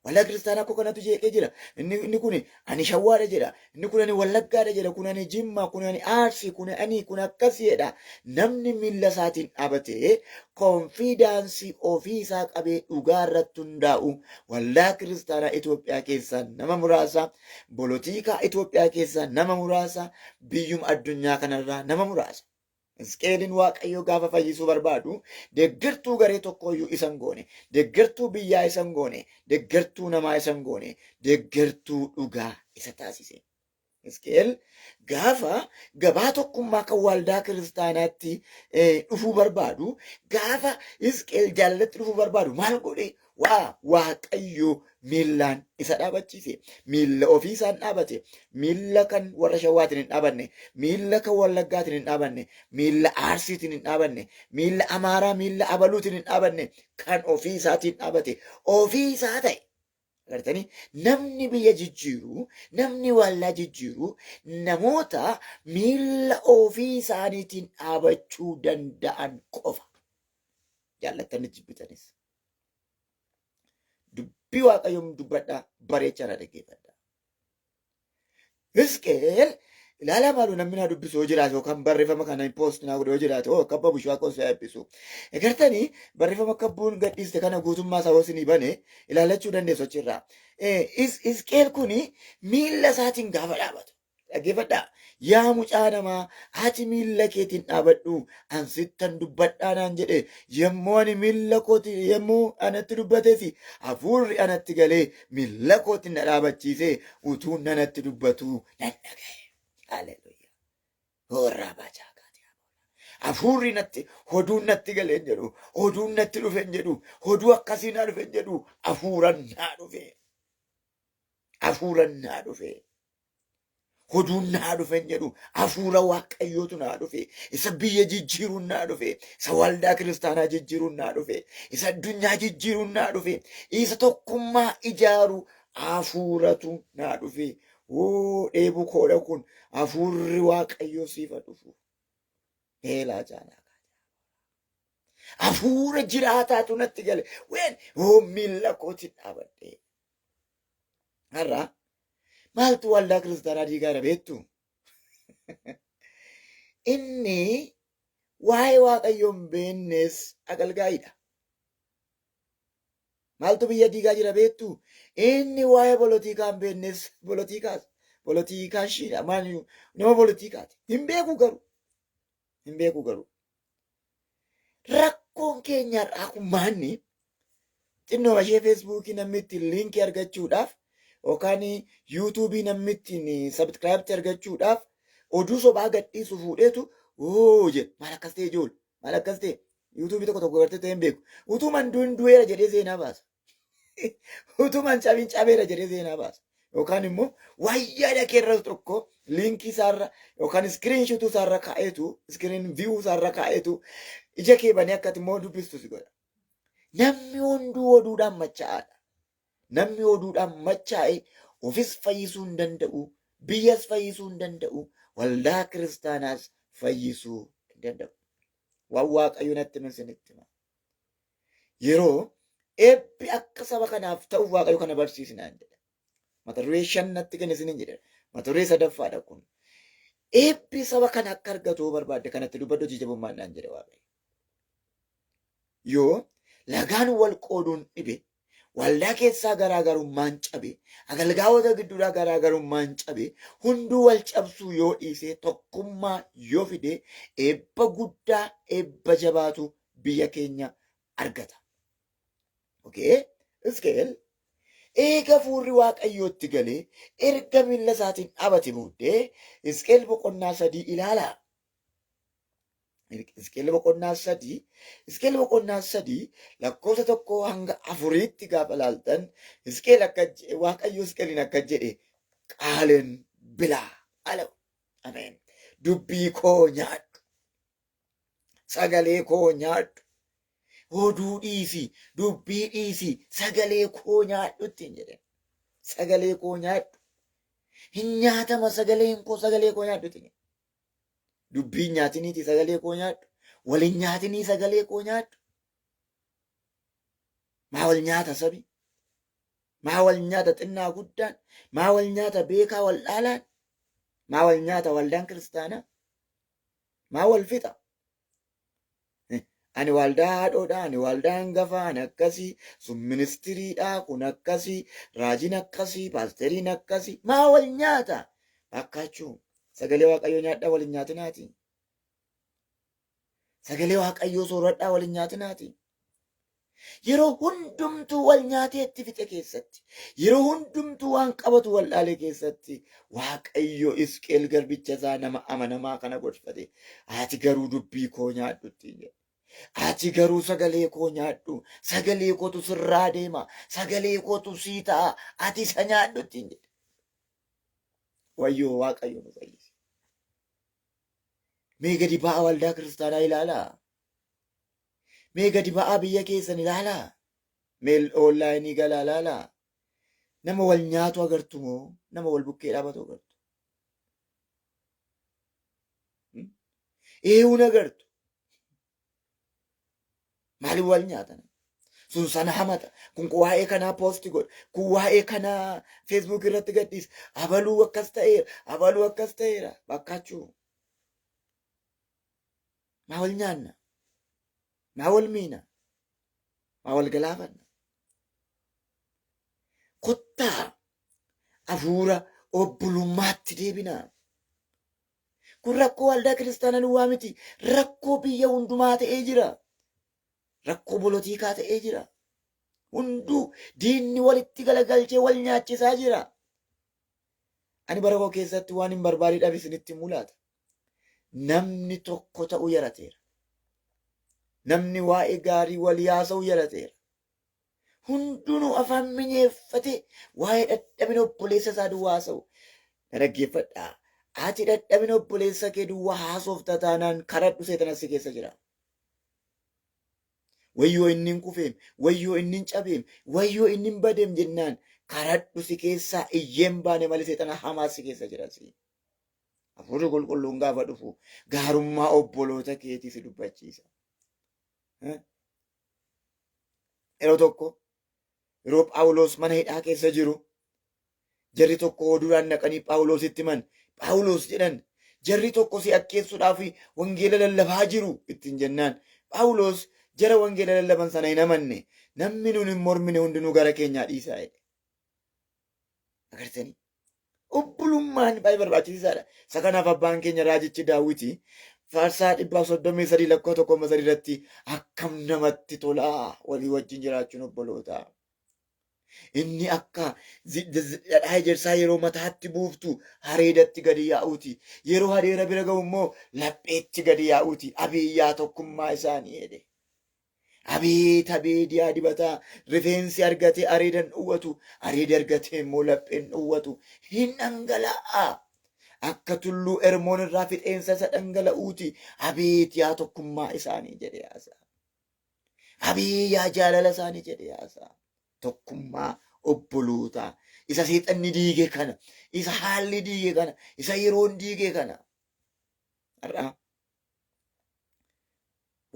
Waldaa kiristaanaa koo kanatu jeeqee jira. Inni kun ani Shawwaadha jedha. Inni kun ani Wallaggaadha jedha. Kun ani Jimmaa, kun ani Arsii, kun akkasiidha. Namni miilla isaatiin dhaabatee konfidaansii ofii isaa qabee dhugaa irratti hundaa'u waldaa kiristaanaa Itoophiyaa keessaa nama muraasa, bolotiikaa Itoophiyaa keessaa nama muraasa, biyyuma addunyaa kanarraa nama muraasa. Hisqeeliin Waaqayyo gaafa fayyisuu barbaadu deeggartuu garee tokkooyyuu isan goone, deeggartuu biyyaa isan goone, deeggartuu namaa isan goone, deeggartuu dhugaa isa taasise. Hisqeel gaafa gabaa tokkummaa kan waldaa kiristaanaatti dhufuu barbaadu, gaafa Hisqeel jaalalatti dhufuu barbaadu maal godhe? Waaqayyo miillaan isa dhaabachiise. Miilla ofii isaan dhaabate. Miilla kan warra Shawwaatiin hin dhaabanne, miilla kan Wallaggaatiin hin dhaabanne, miilla Arsiitiin hin dhaabanne, miilla Amaaraa, miilla Abaluutiin hin dhaabanne, kan ofii isaatiin dhaabate. Ofii isaa ta'e. Agartanii namni biyya jijjiiru, namni waldaa jijjiiru, namoota miilla ofii isaaniitiin dhaabachuu danda'an qofa. Jaallattanii jibbitanis. Dubbii Waaqayyoon dubbadhaa, bareechaa dhaggeeffadhaa. Hisqeel ilaalaa maaloo namni naa dubbisu yoo jiraate yookaan barreeffama kana poost naa godhe yoo jiraate kabba bushuu akka osoo eebbisu. Egartanii barreeffama kabbuun gadhiiste kana guutummaa isaa yoo isinii bane ilaalachuu dandeessu achirraa. Hisqeel kuni miilla isaatiin gaafa dhaabatu. Dhaggeeffadhaa. Yaa mucaa namaa ati miilla keetiin dhaabadhu ansittan dubbadhaa naan jedhe yommuu ani miilla kooti yommuu anatti dubbateesi hafuurri anatti galee miilla kootiin na dhaabachiise utuu nanatti dubbatu nan dhagaye. Haleluuyaa. Hoorraa baachaa kaatee hafuurri natti oduun natti galee hin jedhu oduun natti dhufe hin jedhu oduu akkasii naa dhufe hin jedhu hafuuran naa dhufe. Hafuuran naa dhufe. Oduun naa dhufe hin jedhu hafuura Waaqayyootu naa dhufe. Isa biyya jijjiiruun naa dhufe. Isa waldaa kiristaanaa jijjiiruun naa dhufe. Isa addunyaa jijjiiruun naa dhufe. Isa tokkummaa ijaaru hafuuratu naa dhufe. dheebuu koodha kun hafuurri waaqayyoo siifa dhufu. Eelaa jaalaa. Hafuura jiraataatu natti gale. Ween miilla kootiin dhaabadhee. Har'a maaltu waldaa kiristaanaa diigaa beektu? Inni waa'ee waaqayyoon beeknes agalgaa'idha. Maaltu biyya diigaa jira beektu? Inni waa'ee polotikaan beeknes polotiikaas. Polotiikaan shiidha. Nama polotiikaati. Hin beeku garuu. Rakkoon keenya har'aa kun maanni xinnoo ishee feesbuukii namni ittiin liinkii argachuudhaaf yookaan yuutuubii namni ittiin sabskiraayibtii argachuudhaaf oduu sobaa gadhiisu fuudheetu jedhe maal akkas ta'e ijoollee maal akkas ta'e yuutuubii tokko gartee ta'e hin beeku utuuman du'eera jedhee seenaa baasa. Utuuman cabeera jedhee seenaa baasa. Yookaan immoo wayyaa dhakeerra tokko liinkii isaarra yookaan iskiriinshuutuu isaarra kaa'eetu iskiriin viyuu isaarra kaa'eetu ija kee banee akkati immoo dubbistu si godha. Namni hunduu oduudhaan machaa'aadha. Namni oduudhaan machaa'e ofis fayyisuu hin danda'u, biyyas fayyisuu hin danda'u, waldaa kiristaanaas fayyisuu hin danda'u. Waan waaqayyo natti isinitti hima. Yeroo eebbi akka saba kanaaf ta'uuf waaqayyo kana barsiisinaan jedha. Mata duree 5 natti kenna isinin jedha. Mata duree 3ffaadha kun. Eebbi saba kana akka argatu barbaadde kanatti dubbadhu jijjabummaadhaan jedha waaqayyo. Yoo lagaan wal qooduun dhibe, waldaa keessaa garaagarummaan cabe, agalgaa'ota gidduudhaa garaagarummaan cabe, hunduu wal cabsuu yoo dhiise, tokkummaa yoo fide, eebba guddaa, eebba jabaatu biyya keenya argata. Okay? Iskeel eega fuurri waaqayyootti galee erga miilla isaatiin dhabate booddee Iskeel boqonnaa 3 ilaalaa. Iskeel boqonnaa 3 lakkoofsa 1 hanga 4tti gaafa laaltan Iskeel waaqayyo Iskeeliin akka jedhe qaaleen bilaa ala. Ameen. Dubbii koo nyaadhu. Sagalee koo nyaadhu. Oduu dhiisi, dubbii dhiisi, sagalee koo nyaadhu ittiin jedhe. Sagalee koo nyaadhu. Hin nyaatama sagaleen koo sagalee koo nyaadhu ittiin jedhe. Dubbii nyaatiniiti sagalee koo nyaadhu. Waliin nyaatinii sagalee koo nyaadhu. Maa wal nyaata sabi? Maa wal nyaata xinnaa guddaan? Maa wal nyaata beekaa wal dhaalaan? Maa wal nyaata waldaan kiristaanaa? Maa wal fixa? Ani waldaa haadhoodha, ani waldaa hangafaa, ani akkasii, sun ministiriidha, kun akkasii, raajiin akkasii, paasteriin akkasii. Maa wal nyaata? Bakkaachuu sagalee waaqayyoo nyaadhaa waliin nyaatinaati. Sagalee waaqayyoo sooradhaa waliin nyaatinaati. Yeroo hundumtuu wal nyaateetti fixe keessatti, yeroo hundumtuu waan qabatu wal dhaalee keessatti, waaqayyo Isqeel garbicha isaa nama amanamaa kana gorfate. Ati garuu dubbii koo nyaadhu ittiin jedhe. Ati garuu sagalee koo nyaadhu. Sagalee kootu sirraa deema. Sagalee kootu sii ta'a. Ati isa nyaadhu ittiin jedhe. Wayyoo waaqayyo nu fayyise. Mee gadi ba'aa waldaa kiristaanaa ilaalaa. Mee gadi ba'aa biyya keessan ilaalaa. Mee onlaayinii galaa ilaalaa. Nama wal nyaatu agartu moo nama wal bukkee dhaabatu agartu? Eewun agartu. Maaliif wal nyaatan? Sun sana hamata. Kun waa'ee kanaa poosti godha. Kun waa'ee kanaa feesbuuk irratti gadhiisa. Abaluu akkas ta'eera. Abaluu akkas ta'eera. Bakkaachuu. Maa wal nyaanna? Maa wal miina? Maa wal galaafanna? Kottaa hafuura obbolummaatti deebinaa. Kun rakkoo waldaa kiristaanaa duwwaa miti. Rakkoo biyya hundumaa ta'ee jira. Rakkoo polotikaa ta'ee jira. Hunduu diinni walitti galagalchee wal nyaachisaa jira. Ani bara koo keessatti waan hin barbaadneef isinitti mul'ata. Namni tokko ta'uu yarateera. Namni waa'ee gaarii wal yaasa'uu yarateera. Hundinuu afaan minyeeffatee waa'ee dadhabina obboleessa isaa duwwaa haasa'u. Na dhaggeeffadhaa. Ati dadhabina obboleessa kee duwwaa haasofta taanaan kadhadhu seexana si keessa jira. Wayyoo inni hin kufeem, wayyoo inni hin cabeem, wayyoo inni hin badeem jennaan Kadhadhu si keessaa iyyeen baane malee seexana hamaa si keessa jira. Hafuurri qulqulluun gaafa dhufu gaarummaa obboloota keetii si dubbachiisa. Yeroo tokko yeroo Phaawulos mana hidhaa keessa jiru jarri tokko oduudhaan naqanii Phaawulositti himan. Phaawulos jedhan jarri tokko si akkeessuudhaaf wangeela lallabaa jiru ittiin jennaan. Phaawulos jara wangeela lallaban sana hin amanne. Namni nun hin mormine hundinuu gara keenyaa dhiisaa jedhe. Agartanii? Obbolummaan baay'ee barbaachisaadha. Isa kanaaf abbaan keenya raajichi Daawiti faarsaa 133 lakkoo 1 irratti akkam namatti tolaa walii wajjin jiraachuun obboloota. Inni akka dhadhaa ejersaa yeroo mataatti buuftu hareedatti gadi yaa'uuti. Yeroo hareera bira ga'u immoo lapheetti gadi yaa'uuti. Abiyyaa tokkummaa isaanii jedhe. Abeet abeet yaa dibataa rifeensi argatee areedan dhowwatu areedi argatee immoo lapheen dhowwatu hin dhangala'a akka tulluu Hermoon irraa fixeensa isa dhangala'uuti. Abeet yaa tokkummaa isaanii jedhe yaasaa. Abeet yaa jaalala isaanii jedhe yaasaa. Tokkummaa obbolootaa isa seexanni diige kana isa haalli diige kana isa yeroon diige kana har'a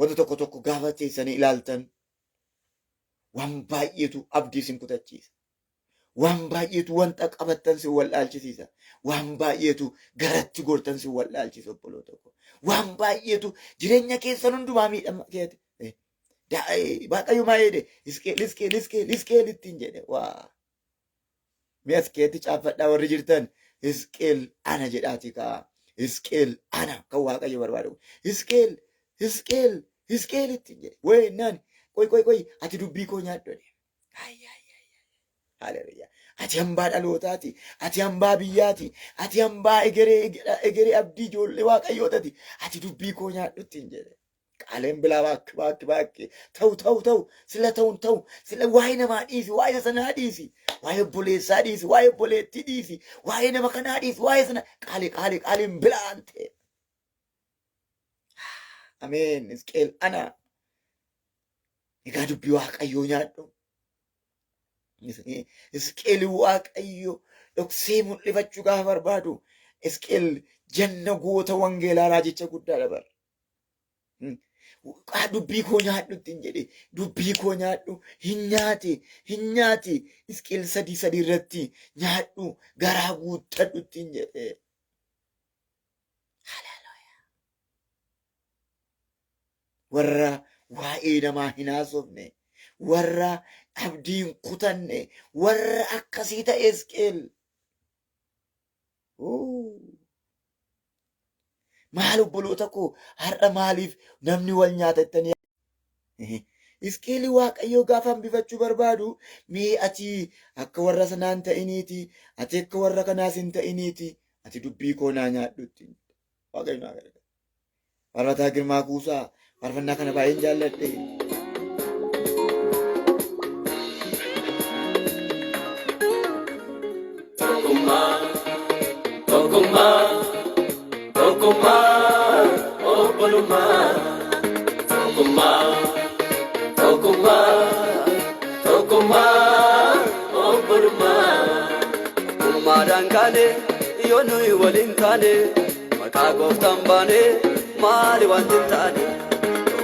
wanta tokko tokko gaafa teessanii ilaaltan waan baay'eetu abdii isin kutachiisa. Waan baay'eetu wanta qabattan si wallaalchisiisa. Waan baay'eetu garatti gortan si wallaalchisa obboloota koo. Waan baay'eetu jireenya keessan hundumaa miidhama keeti. Waaqayyo maa jedhe Hisqeel ittiin jedhe. Waa mi'as keetti caaffadhaa warri jirtan Hisqeel ana jedhaati kaa. Hisqeel ana kan Waaqayyo barbaadu. Hisqeel ittiin jedhe. Wee naan qoy ati dubbii koo nyaadhu jedhe. Haleluyaa. Ati hambaa dhalootaati. Ati hambaa biyyaati. Ati hambaa egeree abdii ijoollee Waaqayyootaati. Ati dubbii koo nyaadhu ittiin jedhe. Qaaleen bilaa baakki. Ta'u. Sila ta'u. Sila waa'ee namaa dhiisi. Waa'ee sanaa dhiisi. Waa'ee obboleessaa dhiisi. Waa'ee obboleettii dhiisi. Waa'ee nama kanaa dhiisi. Waa'ee sana qaaleen bilaan ta'e. Ameen. Hisqeel ana. Egaa dubbii Waaqayyoo nyaadhu. Hisqeel Waaqayyo dhoksee mul'ifachuu gaafa barbaadu. Hisqeel janna goota wangeelaa raajicha guddaa dabar. Dubbii koo nyaadhu ittiin jedhe. Dubbii koo nyaadhu hin nyaati. Hisqeel 3 irratti nyaadhu garaa guuttadhu ittiin jedhe. Warra waa'ee namaa hin haasofne, warra abdiin kutanne, warra akkasii ta'e Hisqeel. Maal obboloota koo har'a maaliif namni wal nyaata jettanii? Hisqeel Waaqayyoo gaafa hambifachuu barbaadu mee ati akka warra sanaan ta'iniiti, ati akka warra kanaas hin ta'iniiti, ati dubbii koo naa nyaadhu ittiin. Waaqayyo naa gargaara. Faarfataa Girmaa Kuusaa faarfannaa kana baay'een jaalladhe. Tokkummaa obbolummaa. Tokkummaa obbolummaa. Gurmaadhaan kaane yoo nuyi waliin taane maqaa gooftaan baane maali wanti hin taane.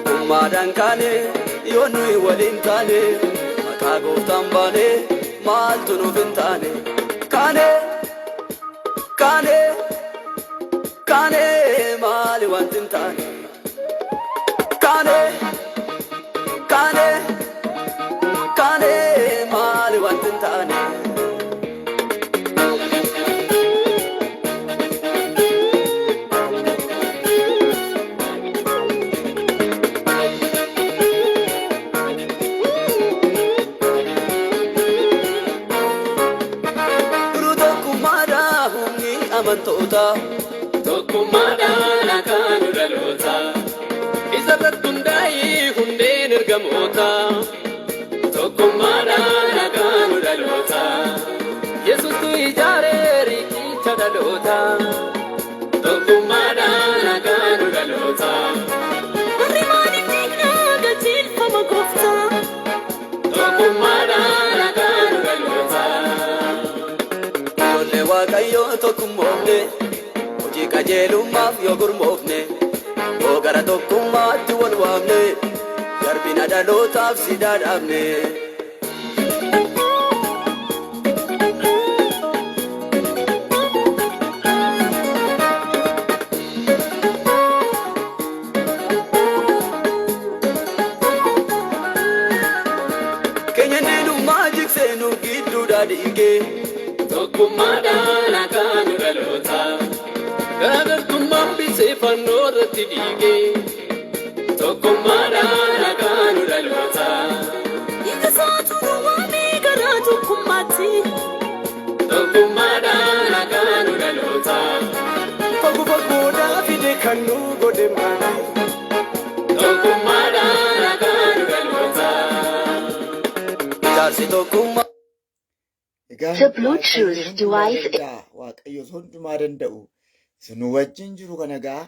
Tokkummaadhaan kaane yoo nuyi waliin taane maqaa gooftaan baane maaltu nuuf hin taane. Kaane maali wanti hin taane. Kaane maali wanti hin taane. Tokkummaadhaan akaanu dhaloota isa irratti hundaa'ee hundeen ergamoota. Tokkummaadhaan akaanu dhaloota Yesuustu ijaaree riqicha dhaloota. Tokkummaadhaan akaanu dhaloota. Warri maaliif diignaa gachiifama gooftaa. Tokkummaadhaan akaanu dhaloota. waaqayyoo tokkummoofne hojii qajeelummaaf yoo gurmoofne yoo gara tokkummaatti wal waamne garbina dhalootaaf si dhaadhaabne. Tokkummaadhaan akka nu dhaloota garaagartummaan bisee fannoo irratti dhiige. Tokkummaadhaan akka nu dhaloota Ika saatu waamee gara tokkummaatti. Tokkummaadhaan akka nu dhaloota Fagu fagoodhaa fide kan nu godhe maali. Tokkummaadhaan akka nu dhaloota. Ijaarsi tokkummaa. The Bluetooth device waaqayyo hundumaa danda'u sinu wajjin jiru kana gaa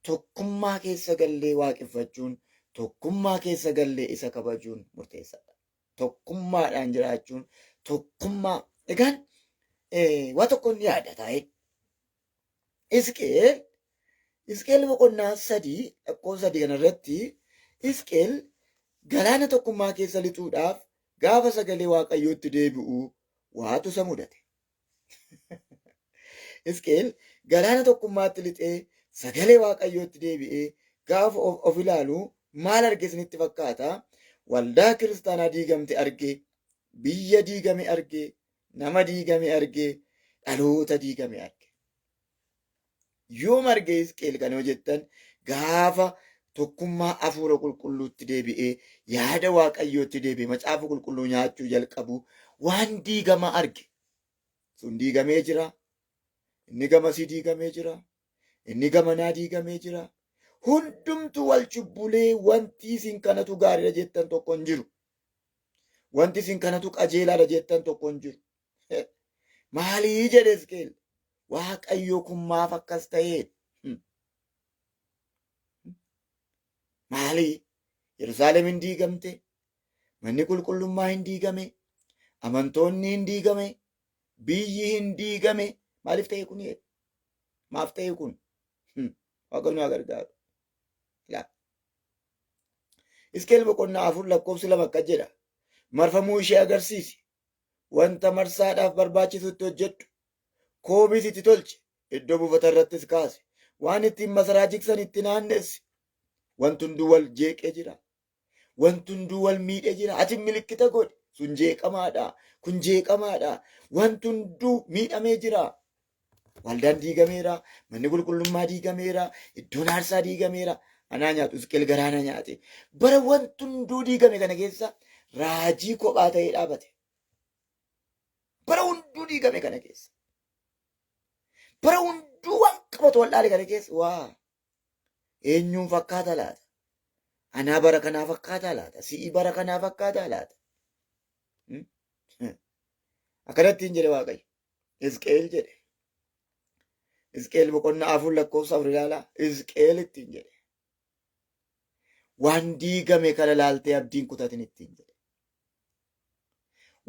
tokkummaa keessa gallee waaqeffachuun tokkummaa keessa gallee isa kabajuun murteessaadha. Tokkummaadhaan jiraachuun tokkummaa egaan waa tokko ni yaada taa'e. Isqeel boqonnaa 3 lakkoofsa 3 kanarratti Isqeel galaana tokkummaa keessa lixuudhaaf gaafa sagalee waaqayyootti deebi'u waatu isa mudate. Isqeel galaana tokkummaatti lixee sagalee waaqayyootti deebi'ee gaafa of ilaalu maal arge isinitti fakkaata? Waldaa kiristaanaa diigamte arge, biyya diigame arge, nama diigame arge, dhaloota diigame arge. Yoom arge Isqeel kana yoo jettan gaafa tokkummaa hafuura qulqulluutti deebi'ee yaada waaqayyootti deebi'ee macaafa qulqulluu nyaachuu jalqabu waan diigama arge. Sun diigamee jira. Inni gamasii diigamee jira. Inni gamanaa diigamee jira. Hundumtu wal cubbulee wanti isin kanatu gaariidha jettan tokko hin jiru. Wanti isin kanatu qajeelaadha jettan tokko hin jiru. Maalii jedhe Isqeel? Waaqayyo kun maaf akkas ta'ee? Maalii? Yerusaalem hin diigamte? Manni qulqullummaa hin diigame? Amantoonni hin diigame? Biyyi hin diigame? Maaliif ta'e kun? Maaf ta'e kun? Waaqayyo nu gargaaru. Isqeel boqonnaa 4 lakkoofsi 2 akka jedha. Marfamuu ishee agarsiisi. Wanta marsaadhaaf barbaachisutti hojjedhu. Koobiis itti tolche. Iddoo buufata irrattis kaase. Waan ittiin masaraa jigsan itti naannessi. Wanti hunduu wal jeeqee jira. Wanti hunduu wal miidhee jira. Ati milikkita godhi. Sun jeeqamaadha. Kun jeeqamaadha. Wanti hunduu miidhamee jira. Waldaan diigameera. Manni qulqullummaa diigameera. Iddoon aarsaa diigameera. Anaa nyaatu Isqeel garaana nyaate. Bara wanti hunduu diigame kana keessa raajii kophaa ta'ee dhaabate. Bara hunduu diigame kana keessa. Bara hunduu waan qabatu wal'aale kana keessa waa. Eenyuun fakkaata laata? Anaa bara kanaa fakkaata laata? Si'i bara kanaa fakkaata laata? Akkanattiin jedhe Waaqayyo. Isqeel jedhe. Isqeel boqonnaa 4 lakkoofsa 4 ilaalaa. Isqeel ittiin jedhe. Waan diigame kana laaltee abdiin kutatin ittiin jedhe.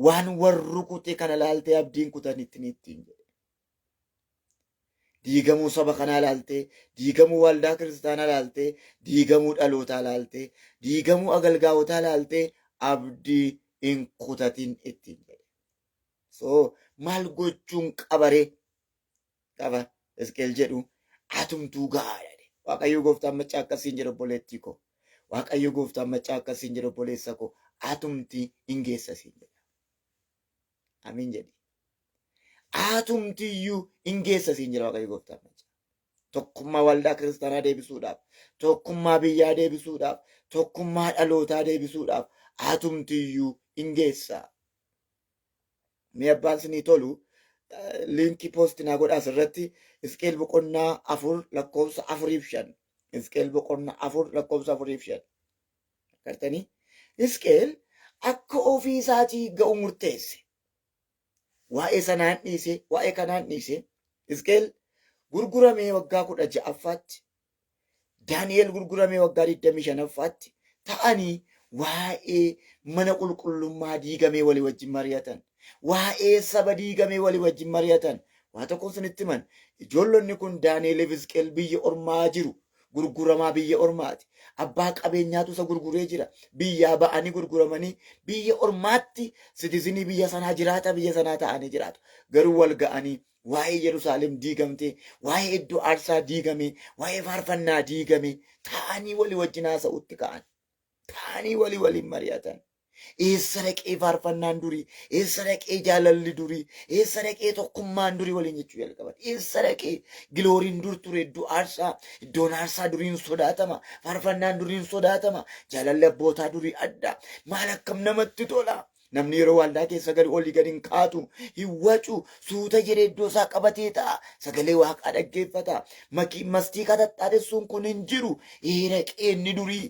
Waan warru kute kana laaltee abdiin kutatin ittiin jedhe. Diigamuu saba kanaa laaltee, diigamuu waldaa kiristaanaa laaltee, diigamuu dhalootaa laaltee, diigamuu agalgaawotaa laaltee abdii hin kutatin ittiin jedhe. So maal gochuun qabaree qaba Isqeel jedhu atumtuu gahaadha. Waaqayyo gooftaan maccaa akkasiin jedhu obboleettii koo. Waaqayyo gooftaan maccaa akkasiin jedhu obboleessa koo. Atumtii hin geessasiin jedha. Amiin jedhi. Atumtiyyuu hin geessasiin jedha Waaqayyo gooftaan maccaa. Tokkummaa waldaa kiristaanaa deebisuudhaaf, tokkummaa biyyaa deebisuudhaaf, tokkummaa dhalootaa deebisuudhaaf atumtiyyuu hin geessa. Mee abbaan sinii tolu liinkii poostii naa godhaa asirratti Isqeel boqonnaa 4 lakkoofsa 4-5. Isqeel boqonnaa 4 lakkoofsa 4-5. Gartanii Isqeel akka ofii isaatii ga'u murteesse. Waa'ee sanaan dhiise, waa'ee kanaan dhiise. Isqeel gurguramee waggaa 16ffaatti. Daani'el gurguramee waggaa 25ffaatti ta'anii waa'ee mana qulqullummaa diigamee walii wajjin mari'atan. Waa'ee saba diigamee walii wajjin mari'atan. Waa tokkoon sinitti himan ijoollonni kun Daani'eel Hisqeel biyya ormaa jiru. Gurguramaa biyya ormaati. Abbaa qabeenyaatu isa gurguree jira. Biyyaa ba'anii gurguramanii biyya ormaatti sitizinii biyya sanaa jiraata biyya sanaa ta'anii jiraatu. Garuu wal ga'anii waa'ee Yerusaalem diigamtee, waa'ee iddoo aarsaa diigame, waa'ee faarfannaa diigame ta'anii walii wajjin haasa'utti ka'an. Ta'anii walii waliin mari'atan. Eessa dhaqee faarfannaan durii, eessa dhaqee jaalalli durii, eessa dhaqee tokkummaan durii waliin jechuu jalqaban. Eessa dhaqee gilooriin dur ture iddoo aarsaa, iddoon aarsaa duriin sodaatama, faarfannaan duriin sodaatama, jaalalli abbootaa durii adda. Maal akkam namatti tola. Namni yeroo waldaa keessa gadi olii gadi hin kaatu, hin wacu, suuta jedhee iddoo isaa qabatee ta'a. Sagalee waaqaa dhaggeeffata. Mastii katattaadessuun kun hin jiru. Dhaqee inni durii.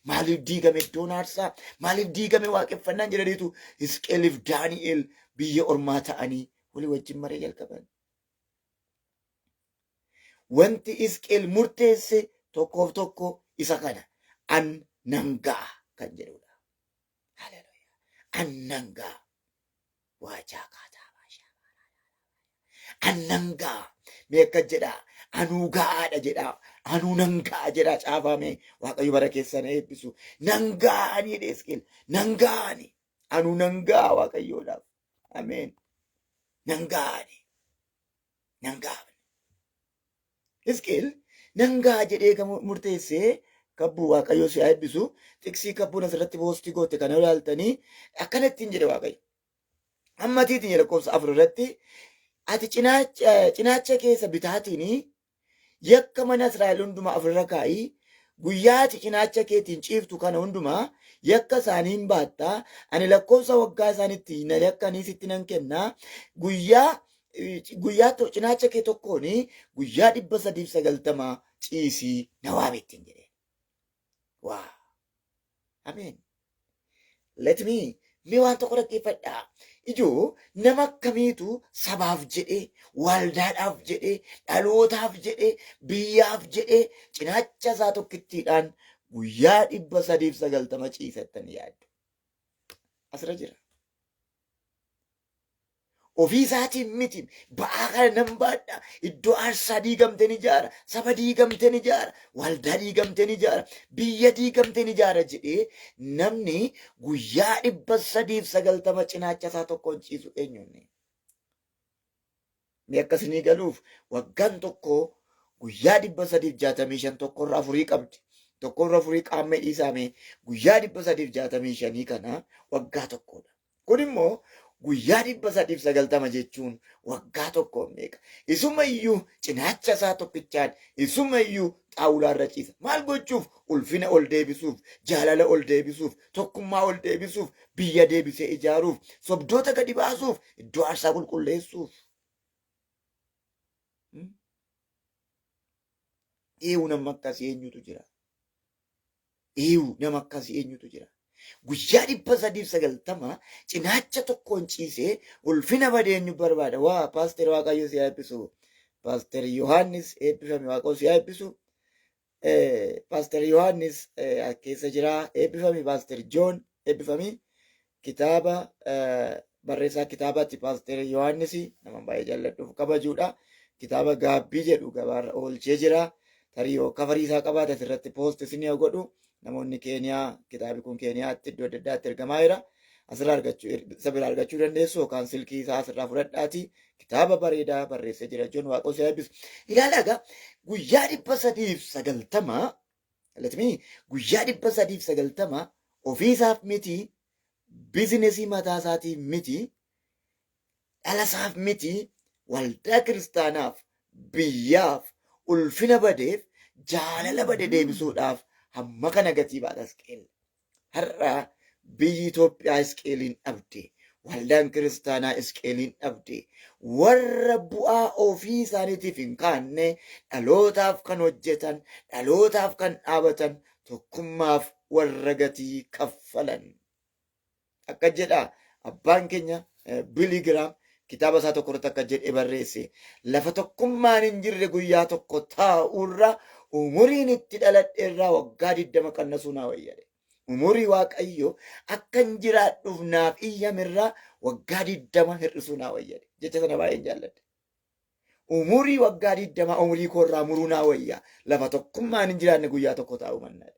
Maaliif diigame iddoon aarsaa? Maaliif diigame waaqeffannaan jedhaniitu Hisqeeliif Daani'eel biyya ormaa ta'anii walii wajjin maree jalqaban. Wanti Hisqeel murteesse tokkoof tokko isa kana. An nangaa kan jedhudha. An nangaa. Waajaa kaataa baashaa. An nangaa. Mee akka jedhaa? Anuu gaa'aadha jedhaa. Anuu nangaa jedhaa caafame Waaqayyo bara keessan eebbisu. Nangaanii Hisqeel. Nangaanii. Anuu nangaa Waaqayyoodhaaf. Ameen. Nangaanii. Nangaani. Hisqeel nangaa jedhee murteessee kabbuu Waaqayyo si eebbisu. Tiksii kabbuun asirratti poostii goote kana ilaaltanii akkanattiin jedhe Waaqayyo. Ammatiitiin jedhe lakkoofsa 4 irratti ati cinaacha keessa bitaatiin yakka mana Israa'el hundumaa ofirra kaa'ii guyyaa ati cinaacha keetiin ciiftu kana hundumaa yakka isaaniin baattaa ani lakkoofsa waggaa isaaniitti na yakkanii sitti nan kennaa guyyaa cinaacha kee tokkoon guyyaa 390 ciisii na waamettiin jedhe. Waa. Ameen. Let me mee waan tokko dhaggeeffadhaa. Ijoo nama akkamiitu sabaaf jedhee, waldaadhaaf jedhee, dhalootaaf jedhee, biyyaaf jedhee cinaacha isaa tokkittiidhaan guyyaa 390 ciisattanii yaaddu. Asirra jira. Ofii isaatiin miti ba'aa kana nan baadha. Iddoo aarsaa diigamteen ijaara, saba diigamteen ijaara, waldaa diigamteen ijaara, biyya diigamteen ijaara jedhee namni guyyaa 390 cinaacha isaa tokkoon ciisu eenyuunni? Mee akkasinii galuuf waggaan tokko guyyaa 365 tokkorra 4 qabdi. Tokkorra 4 qaamee dhiisame guyyaa 365 kana waggaa tokkodha. Kun immoo guyyaa 390 jechuun waggaa tokko meeqa? Isumayyuu cinaacha isaa tokkichaan isumayyuu xaawulaarra ciisa. Maal gochuuf? Ulfina ol deebisuuf, jaalala ol deebisuuf, tokkummaa ol deebisuuf, biyya deebisee ijaaruuf, sobdoota gadi baasuuf, iddoo aarsaa qulqulleessuuf. Eewu nama akkasii eenyutu jira? Eewu nama akkasii eenyutu jira? Guyyaa 390 cinaacha tokkoon ciisee ulfina badeenyu barbaada. Waa paaster Waaqayyo si eebbisu. Paaster Yohaannis eebbifame Waaqayyo si eebbisu. Paaster Yohaannis keessa jira eebbifame. Paaster Joon eebbifame. Kitaaba barreessaa kitaabaatti Paaster Yohaannis nama baay'ee jaalladhuuf kabajuudha. Kitaaba gaabbii jedhu gabaarra oolchee jira. Tarii kafarii isaa qabaate asirratti poost isin godhu. Namoonni Keeniyaa kitaabi kun Keeniyaatti iddoo adda addaatti ergamaa jira. Asirraa isa bira argachuu dandeessu yookaan silkii isaa asirraa fudhadhaati. Kitaaba bareedaa barreessee jira jechuun Waaqayyo si eebbisu. Ilaala egaa guyyaa 390 guyyaa 390 ofiisaaf miti, bizinesii mataa isaatiin miti, dhalasaaf miti, waldaa kiristaanaaf, biyyaaf, ulfina badeef, jaalala bade deebisuudhaaf hamma kana gatii baata Hisqeel. Har'a biyyi Itoophiyaa Hisqeeliin dhabde. Waldaan kiristaanaa Hisqeeliin dhabde. Warra bu'aa ofii isaaniitiif hin kaanne dhalootaaf kan hojjetan, dhalootaaf kan dhaabatan, tokkummaaf warra gatii kaffalan. Akka jedha abbaan keenya Billy Graham kitaaba isaa tokko irratti akka jedhee barreesse. Lafa tokkummaan hin jirre guyyaa tokko taa'urra umuriin itti dhaladheerraa waggaa 20 qannasuu naa wayyade. Umurii Waaqayyo akkan jiraadhuuf naaf iyyamerraa waggaa 20 hir'isuu naa wayyade. Jecha sana baay'een jaalladhe. umurii waggaa 20 umurii koorraa muruu naa wayyaa lafa tokkummaan hin jiraanne guyyaa tokko taa'u mannaadha.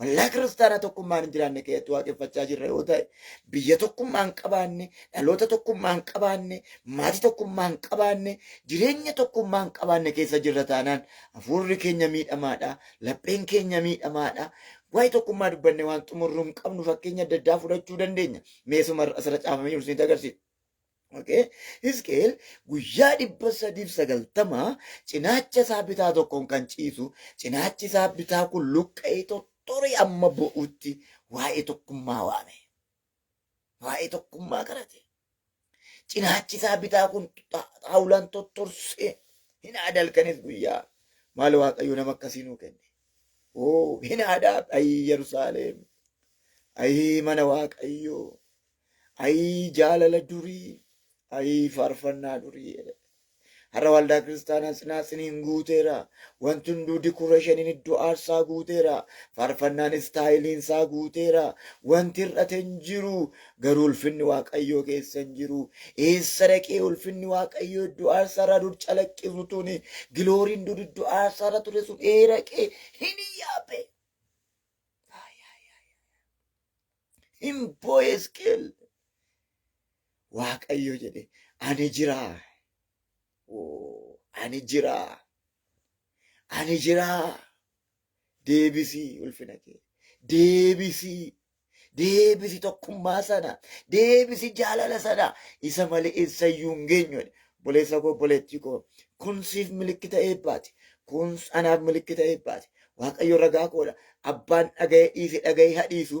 Waldaa kiristaanaa tokkummaan hin jiraanne keessatti waaqeffachaa jirra yoo ta'e, biyya tokkummaan qabaanne, dhaloota tokkummaan qabaanne, maatii tokkummaan qabaanne, jireenya tokkummaan qabaanne keessa jirra taanaan hafuurri keenya miidhamaadha, lapheen keenya miidhamaadha. Waa'ee tokkummaa dubbanne waan xumurru hin qabnu fakkeenya adda addaa fudhachuu dandeenya. Meesuma asirra caafamee jiru isinitti agarsiisa. Hizqeel guyyaa 390 cinaacha isaa bitaa tokkoon kan ciisu, cinaachi isaa bitaa kun luqqa'ee tottore amma bo'utti waa'ee tokkummaa waame. Waa'ee tokkummaa kadhate. Cinaachi isaa bitaa kun xaawulaan tottorsee hin aadalkanis guyyaa. Maal Waaqayyo nama akkasii nuu kenne? Hin aadaa ayi Yerusaalem, ayi mana Waaqayyoo, ayi jaalala durii, ayi faarfannaa durii. Har'a waldaa kiristaanaa Tsinatsiniin guuteera. Wanti hunduu dikureeshiniin iddoo aarsaa guuteera. Faarfannaan istaayiliin isaa guuteera. Wanti hir'ate hin jiru. Garuu ulfinni Waaqayyoo keessa hin jiru. Eessa dhaqee ulfinni Waaqayyoo iddoo aarsaarraa dur calaqqisu tuni gilooriin dur iddoo aarsaarra ture sun dhaqee hin yaabe. Hin boo'e Hizqeel. Waaqayyo jedhe ani jira. Ani jira. Ani jira. Deebisii ulfina kee. Deebisii. Deebisii tokkummaa sana. Deebisii jaalala sana. Isa malee eessayyuu hin geenyu. Boleessa koo boleettii koo. Kun siif milikkita eebbaati. Kun anaaf milikkita eebbaati. Waaqayyo ragaa koodha. Abbaan dhaga'ee dhiise dhaga'ee hadhiisu.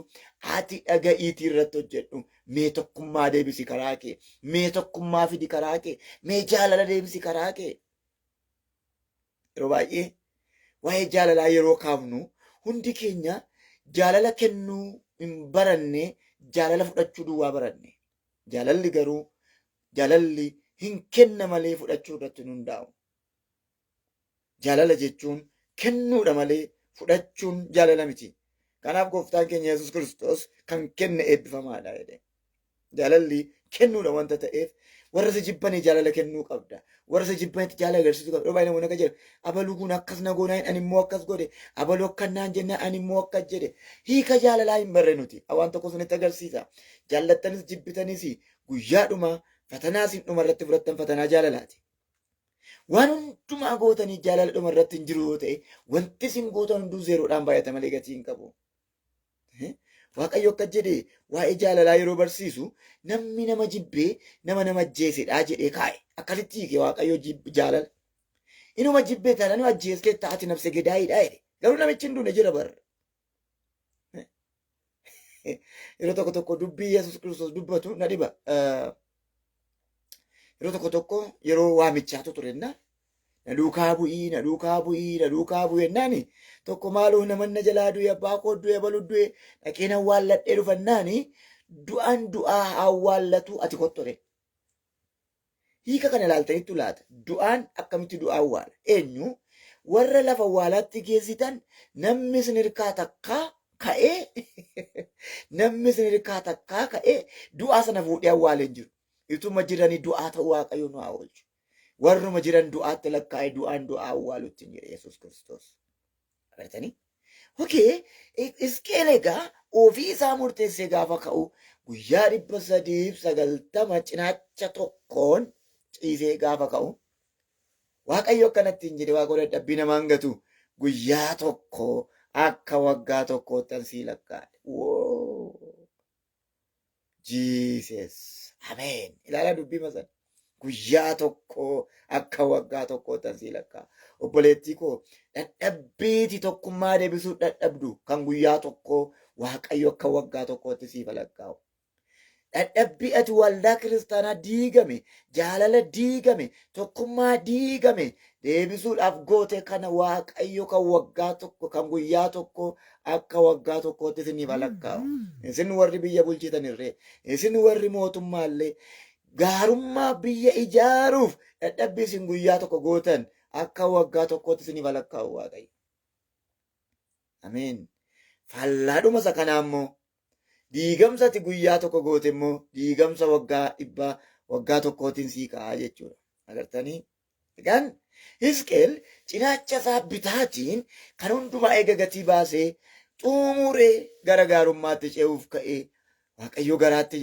Ati dhaga'iitii irratti hojjedhu. Mee tokkummaa deebisi karaa kee. Mee tokkummaa fidi karaa kee. Mee jaalala deebisi karaa kee. Yeroo baay'ee waa'ee jaalalaa yeroo kaafnu hundi keenya jaalala kennuu hin baranne, jaalala fudhachuu duwwaa baranne. Jaalalli garuu jaalalli hin kenna malee fudhachuu irratti hin hundaa'u. Jaalala jechuun kennuudha malee fudhachuun jaalala miti. Kanaaf gooftaan keenya Yesuus Kiristoos kan kenne eebbifamaadha jedhe. Jaalalli kennuudha wanta ta'eef warra isa jibbanii jaalala kennuu qabda. Warra isa jibbanitti jaalala agarsiisuu qabda. Baay'ee namoonni akka jedhan abaluu kun akkas na goonaa ani immoo akkas godhe. Abaluu akkannaan jennaan ani immoo akkas jedhe. Hiika jaalalaa hin barre nuti. Waan tokko sunitti agarsiisa. Jaallattanis jibbitanis guyyaadhuma fatanaa isin dhuma irratti fudhattan fatanaa jaalalaati. Waan hundumaa gootanii jaalala dhuma irratti hin jiru yoo ta'e wanti isin gootan hunduu zeeroodhaan baay'ata malee gatii hin qabu. Waaqayyo akka jedhe waa'ee jaalalaa yeroo barsiisu namni nama jibbee nama ajjeesedha jedhee kaa'e. Akkasitti hiike Waaqayyo jaalala. Inuma jibbee taanaan ajjeeskee taati nafse gedaayiidha jedhe. Garuu namichi hin duune jira barra. Yeroo tokko tokko dubbii Yesuus Kiristoos dubbatu na dhiba. Yeroo tokko tokko yeroo waamichaatu turenna. Na duukaa bu'ii, na duukaa bu'ii, na duukaa bu'ii jennaani tokko maaloo namanna jalaa du'e abbaa koo du'e abaluu du'e dhaqeen awwaalladhee dhufannaani du'aan du'aa awwaallatu ati kottore. Hiika kana ilaaltanitti laata du'aan akkamitti du'aa awwaala? Eenyu warra lafa awwaalaatti geessitan namni isin hirkaa takkaa ka'ee namni isin hirkaa takkaa ka'ee du'aa sana fuudhee awwaalee hin jiru. Ituma jiranii du'aa ta'uu Waaqayyo nu haa oolchu. Warruma jiran du'aatti lakkaa'ee du'aan du'aa awwaalutti hin jedhe Yesuus Kiristoos. Agartanii? Hizqeel egaa ofii isaa murteessee gaafa ka'u guyyaa 390 cinaacha tokkoon ciisee gaafa ka'u Waaqayyo akkanatti hin jedhe Waaqayyo dadhabbii namaan gatu guyyaa tokko akka waggaa tokkoottan sii lakkaa'e. Jesus. Ameen. Ilaalaa dubbii masan. Guyyaa tokko akka waggaa tokkoottan sii lakkaa'a. Obboleettii koo dadhabbiiti tokkummaa deebisuu dadhabdu kan guyyaa tokko Waaqayyo akka waggaa tokkootti siif lakkaa'u. Dadhabbii ati waldaa kiristaanaa diigame, jaalala diigame, tokkummaa diigame deebisuudhaaf goote kana Waaqayyo kan waggaa tokko kan guyyaa tokko akka waggaa tokkootti isiniif lakkaa'u. Isin warri biyya bulchitan irree, isin warri mootummaallee gaarummaa biyya ijaaruuf dadhabbii isin guyyaa tokko gootan akka waggaa tokkootti isiniif lakkaa'u Waaqayyo. Ameen. Fallaadhuma isa kanaa immoo diigamsa ati guyyaa tokko goote immoo diigamsa waggaa 100 waggaa tokkootiin sii ka'a jechuudha. Agartanii Egaan Hisqeel cinaacha isaa bitaatiin kan hundumaa eega gatii baasee xumuree gara gaarummaatti ce'uuf ka'ee Waaqayyo garaatti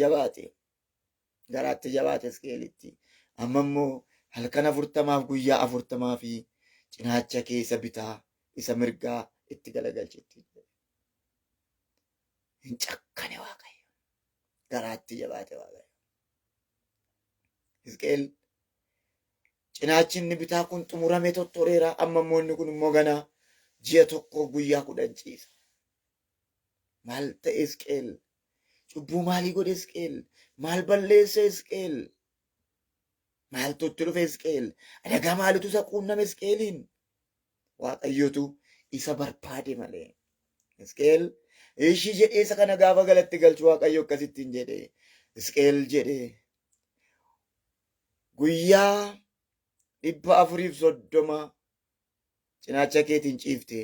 jabaate Hisqeelitti. Amma immoo halkan 40 guyyaa 40 fi cinaacha keessa bitaa isa mirgaa itti galagalchetti. Hin cakkane Waaqayyo. Garaatti jabaate Waaqayyo. Hisqeel cinaachi inni bitaa kun xumuramee tottoreera. Amma immoo inni kun immoo ganaa ji'a tokko guyyaa 10 ciisa. Maal ta'e Hisqeel? Cubbuu maalii godhe Hisqeel? Maal balleesse Hisqeel? Maaltu itti dhufe Hisqeel? Adagaa maalitu isa quunname Hisqeeliin? Waaqayyotu isa barbaade malee. Hisqeel ishii jedhee isa kana gaafa galatti galchu Waaqayyo akkasittiin jedhe. Hisqeel jedhe guyyaa 430 cinaacha keetiin ciifte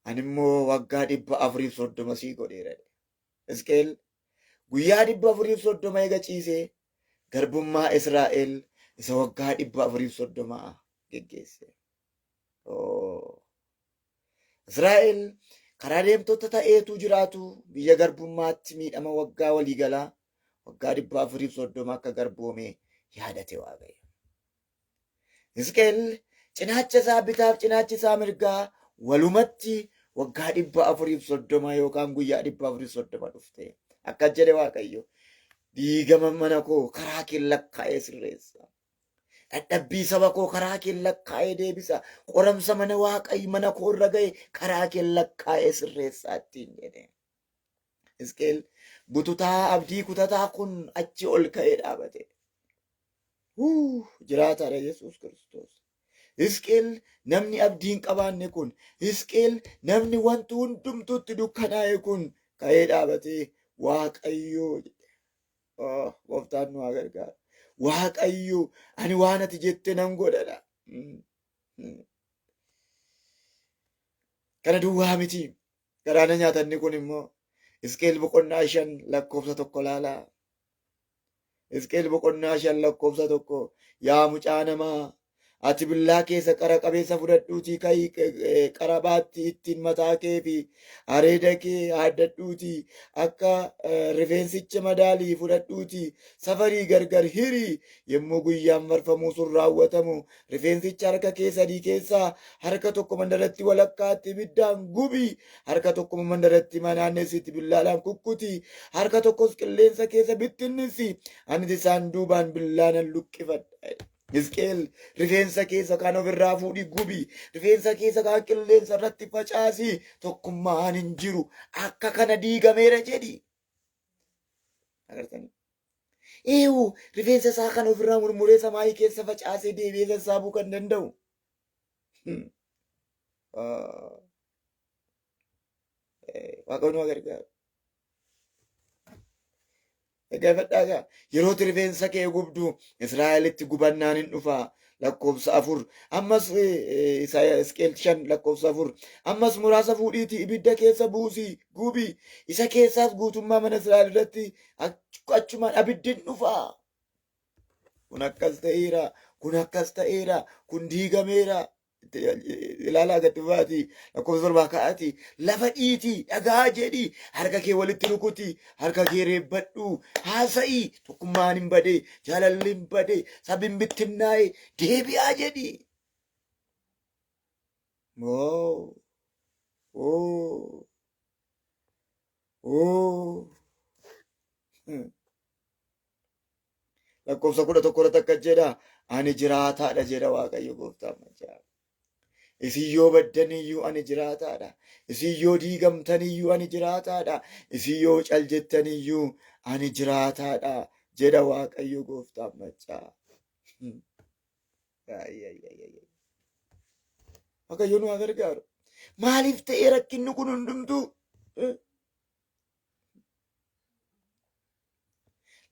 ani immoo waggaa 430 sii godheera. Hisqeel guyyaa 430 eega ciisee garbummaa Israa'el isa waggaa 430 geggeesse. Israa'el karaa deemtoota ta'eetu jiraatu biyya garbummaatti miidhama waggaa waliigalaa waggaa 430 akka garboome yaadate Waaqayyo. Hisqeel cinaacha isaa bitaaf cinaachi isaa mirgaa walumatti waggaa 430 yookaan guyyaa 430 dhufte. Akka jedhe Waaqayyo diigama mana koo karaa kee lakkaa'ee sirreessa. Dadhabbii saba koo karaa kee lakkaa'ee deebisa. Qoramsa mana Waaqayyo mana koo irra ga'e karaa kee lakkaa'ee sirreessaa ittiin jedhe. Hisqeel bututaa abdii kutataa kun achi ol ka'ee dhaabate. Jiraataadha Yesuus Kiristoos. Hisqeel namni abdii hin qabaanne kun, Hisqeel namni wanti hundumtuutti dukkanaa'e kun ka'ee dhaabatee Waaqayyoo jedhe. Gooftaan nu haa gargaaru. Waaqayyo ani waan ati jette nan godhadha. Kana duwwaa miti. Garaana nyaatanni kun immoo Hisqeel boqonnaa 5 lakkoofsa 1 laalaa. Hisqeel boqonnaa 5 lakkoofsa 1 yaa mucaa namaa ati billaa keessa qara qabeessa fudhadhuutii ka'ii qarabaatti ittiin mataa kee fi areeda kee haaddadhuutii akka rifeensicha madaalii fudhadhuutii safarii gargar hirii yommuu guyyaan marfamuu sun raawwatamu rifeensicha harka kee sadii keessaa harka tokko mandaratti walakkaatti ibiddaan gubii harka tokko mandaratti manaannessitti billaadhaan kukkutii harka tokkos qilleensa keessa bittinnisi ani isaan duubaan billaanan luqqifadha. Hisqeel rifeensa keessa kan ofirraa fuudhii gubii rifeensa keessa kan qilleensa irratti facaasii tokkummaan hin jiru akka kana diigameera jedhi. Rifeensa isaa kan ofirraa murmuree samaayii keessa facaasee deebi'ee sassaabuu kan danda'u. Waaqayyo gargaaru. Egaa yeroo rifeensa kee gubdu Israa'elitti gubannaan hin dhufa. Lakkoofsa 4 ammas Hisqeel 5 lakkoofsa 4 ammas muraasa fuudhiitii ibidda keessa buusii gubii isa keessaas guutummaa mana Israa'el irratti achumaan abiddi hin dhufa. Kun akkas ta'eera, kun akkas ta'eera, kun diigameera. Ilaalaa gadi baatii lakkoofsa 7 ka'atii lafa dhiitii dhagaa jedhii harka kee walitti rukutii harka kee reebbadhu haasa'ii tokkummaan hin badee jaalalli hin badee sabni bittinnaa'ee deebi'aa jedhii. Lakkoofsa 11 irratti akka jedha ani jiraataadha jedha Waaqayyo Gooftaan machaa. Isin yoo baddaniyyuu ani jiraataadha. Isin yoo diigamtaniyyuu ani jiraataadha. Isin yoo caljettaniyyuu ani jiraataadha jedha Waaqayyo Gooftaan machaa. Waaqayyo nu haa gargaaru. Maaliif ta'ee rakkinni kun hundumtuu?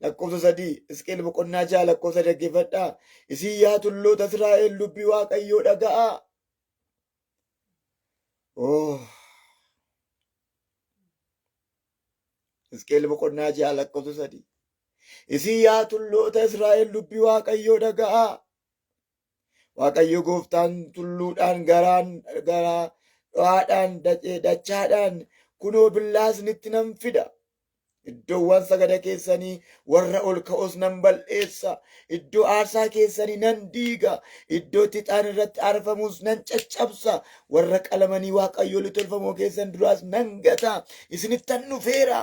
Lakkoofsa 3 Hisqeel boqonnaa 6 lakkoofsa dhaggeeffadhaa. Isin yaa tulloota Israa'el dubbii Waaqayyoo dhaga'aa. Hisqeel boqonnaa 6 lakkoofsa 3 isin yaa tulloota Israa'el dubbii Waaqayyoo dhaga'aa. Waaqayyo gooftaan tulluudhaan garaa dho'aadhaan dachaadhaan kunoo billaasnitti nan fida. Iddoowwan sagada keessanii warra ol ka'os nan bal'eessa. Iddoo aarsaa keessanii nan diiga. Iddoo ixaan irratti aarfamus nan caccabsa. Warra qalamanii waaqayyoolii tolfamoo keessan duraas nan gata. Isinittan dhufeera.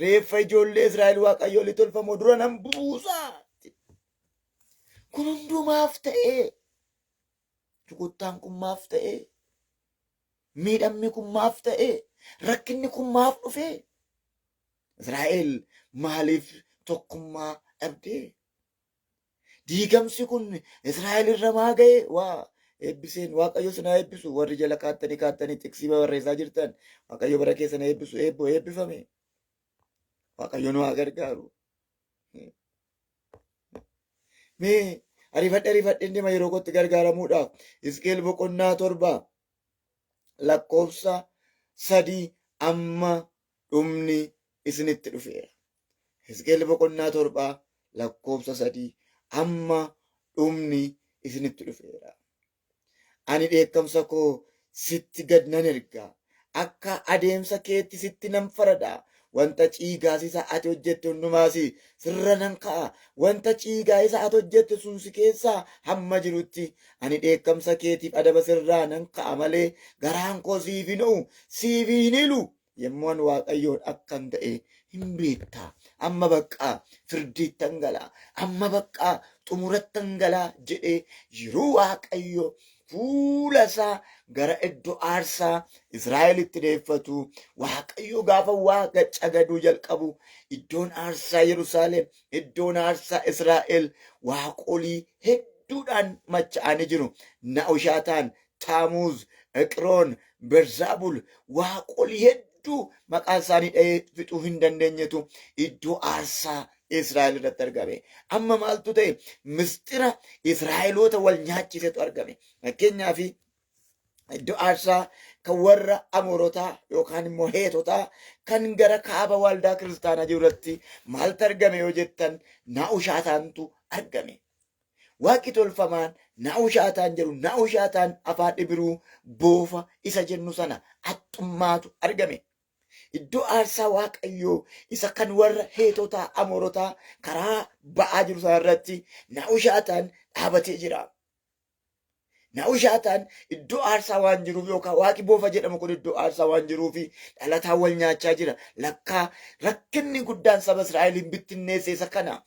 Reeffa ijoollee Israa'el waaqayyoolii tolfamoo dura nan buusa. Kun hunduu maaf ta'ee? Rukuttaan kun maaf ta'ee? Miidhamni kun maaf ta'ee? Rakkinni kun maaf dhufee? Israa'el maaliif tokkummaa dhabdee? Diigamsi kun Israa'el irra maa ga'e? Waa eebbiseen Waaqayyo sinaa eebbisu. Warri jala kaattanii tiksii barreessaa jirtan Waaqayyo bara keessa na eebbisu. Eebbifame. Waaqayyo nu haa gargaaru. Mee ariifadhe dhimma yeroo kootti gargaaramuudhaaf Hisqeel boqonnaa 7 lakkoofsa 3 amma dhumni isinitti dhufeera. Hisqeel boqonnaa 7 lakkoofsa 3 amma dhumni isinitti dhufeera. Ani dheekkamsa koo sitti gad nan erga. Akka adeemsa keetti sitti nan farada. Wanta ciigaa isa ati hojjette hundumaas sirra nan ka'a. Wanta ciigaa isa ati hojjette sun si keessaa hamma jirutti ani dheekkamsa keetiif adaba sirraa nan ka'a malee garaan koo siif hin ho'u, siif hin hilu. Yemmuu ani Waaqayyoon akkan ta'e hin beektaa. Amma baqqaa firdiittan galaa. Amma baqqaa xumurattan galaa jedhee yeroo Waaqayyo fuula isaa gara iddoo aarsaa Israa'elitti deeffatu, Waaqayyo gaafa waaqa cagaduu jalqabu, iddoon aarsaa Yerusaalem, iddoon aarsaa Israa'el waaqolii hedduudhaan macha'anii jiru. Na'ushaataan, Taamuuz, Eqroon, Berzaabul, waaqolii hedduu maqaan isaanii dha'ee fixuu hin dandeenyetu iddoo aarsaa Israa'el irratti argame. Amma maaltu ta'e? Mistira Israa'eloota wal nyaachisetu argame. Fakkeenyaaf iddoo aarsaa kan warra Amoorotaa yookaan immoo Heetotaa kan gara kaaba waldaa kiristaanaa jiru irratti maaltu argame yoo jettan Naa'ushaatantu argame. Waaqi tolfamaan Naa'ushaataan jedhu Naa'ushaataan afaan Ibruu boofa isa jennu sana haxxummaatu argame. Iddoo aarsaa Waaqayyoo isa kan warra Heetotaa Amoorotaa karaa ba'aa jiru sana irratti Naa'ushaataan dhaabatee jira. Naa'ushaataan iddoo aarsaa waan jiruuf yookaan waaqi boofa jedhamu kun iddoo aarsaa waan jiruuf dhalataan wal nyaachaa jira. Lakkaa rakkinni guddaan saba Israa'eliin bittinneesse isa kana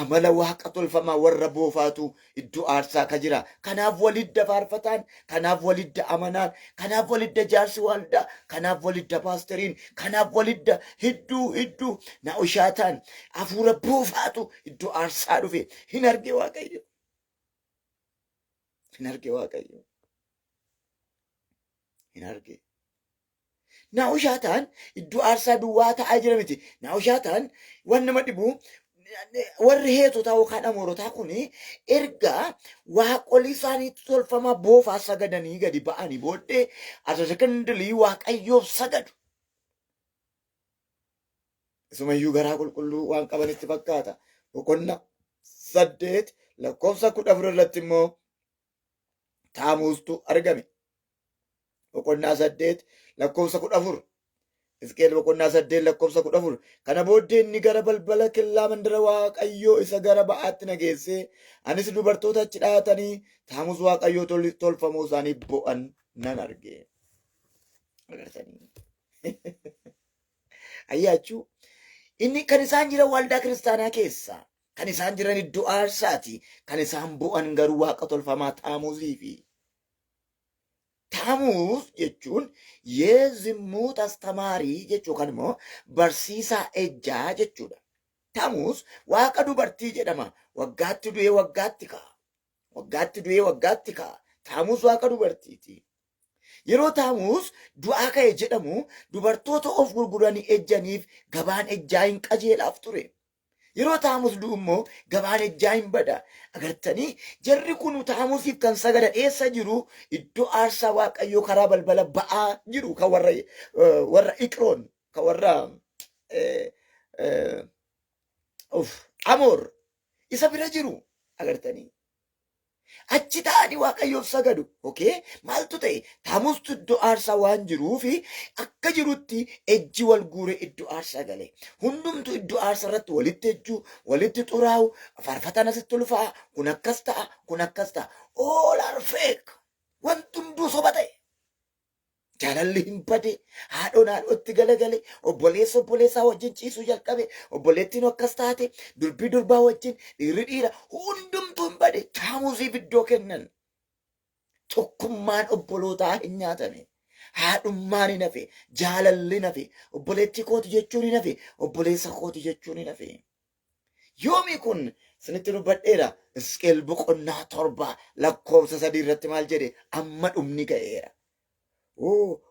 amala waaqa tolfamaa warra boofaatu iddoo aarsaa ka jira. Kanaaf walidda faarfataan, kanaaf walidda amanaan, kanaaf walidda jaarsi waldaa, kanaaf walidda paasteriin, kanaaf walidda hedduu Naa'ushaataan hafuura boofaatu iddoo aarsaa dhufe. Hin arge Waaqayyo. Hin arge Waaqayyo. Hin arge. Naa'ushaataan iddoo aarsaa duwwaa ta'aa jira miti. Naa'ushaataan waan nama dhibu warri Heetotaa yookaan Amoorotaa kun erga waaqolii isaanii tolfamaa boofaa sagadanii gadi ba'anii booddee asa sekondilii Waaqayyoof sagadu. Isumayyuu garaa qulqulluu waan qabanitti fakkaata. Boqonnaa 8 lakkoofsa 14 irratti immoo Taamuuztu argame. Boqonnaa 8 lakkoofsa 14. Hisqeel boqonnaa 8 lakkoofsa 14. Kana booddee inni gara balbala kellaa mandara Waaqayyoo isa gara ba'aatti na geessee anis dubartoota achi dhaatanii Taamuuz Waaqayyoo tolfamoo isaanii bo'an nan arge. Agartanii. Ayyaachuu inni kan isaan jiran waldaa kiristaanaa keessa. Kan isaan jiran iddoo aarsaati. Kan isaan bu'an garuu waaqa tolfamaa Taamuuziifi. Taamuuz jechuun yeezimmuut astamaarii jechuu kan immoo barsiisaa ejjaa jechuudha. Taamuuz waaqa dubartii jedhama. Waggaatti du'ee waggaatti ka'a. Waggaatti du'ee waggaatti ka'a. Taamuuz waaqa dubartiiti. Yeroo Taamuuz du'aa ka'e jedhamu dubartoota of gurguranii ejjaniif gabaan ejjaa hin qajeelaaf ture. Yeroo Taamuuz du'u immoo gabaan ejjaa hin bada. Agartanii jarri kun Taamuuziif kan sagada eessa jiru iddoo aarsaa Waaqayyoo karaa balbala ba'aa jiru kan warra Iqroon kan warra Amoor isa bira jiru. Agartanii Achi ta'anii Waaqayyoof sagadu. Okay? Maaltu ta'e? Taamustu iddoo aarsaa waan jiruufi akka jirutti ejji wal guure iddoo aarsaa gale. Hundumtu iddoo aarsaa irratti walitti ejjuu, walitti xuraa'u, faarfataan asitti ulfaa'a, kun akkas ta'a, kun akkas ta'a. All are fake. Wanti hunduu soba ta'e. Jaalalli hin bade, haadhoon haadhootti galagale, obboleessa obboleessaa wajjin ciisuu jalqabe, obboleettiin akkas taate, durbii durbaa wajjin, dhiirri dhiira, hundumtuu hin bade, taamusiif iddoo kennan. Tokkummaan obbolootaa hin nyaatame. Haadhummaan hin hafe, jaalalli hin hafe, obboleettii kooti jechuun hin hafe, obboleessa kooti jechuun hin hafe. Yoomi kun sinitti dubbadheera. Hisqeel boqonnaa 7 lakkoofsa 3 irratti maal jedhe? Amma dhumni ga'eera.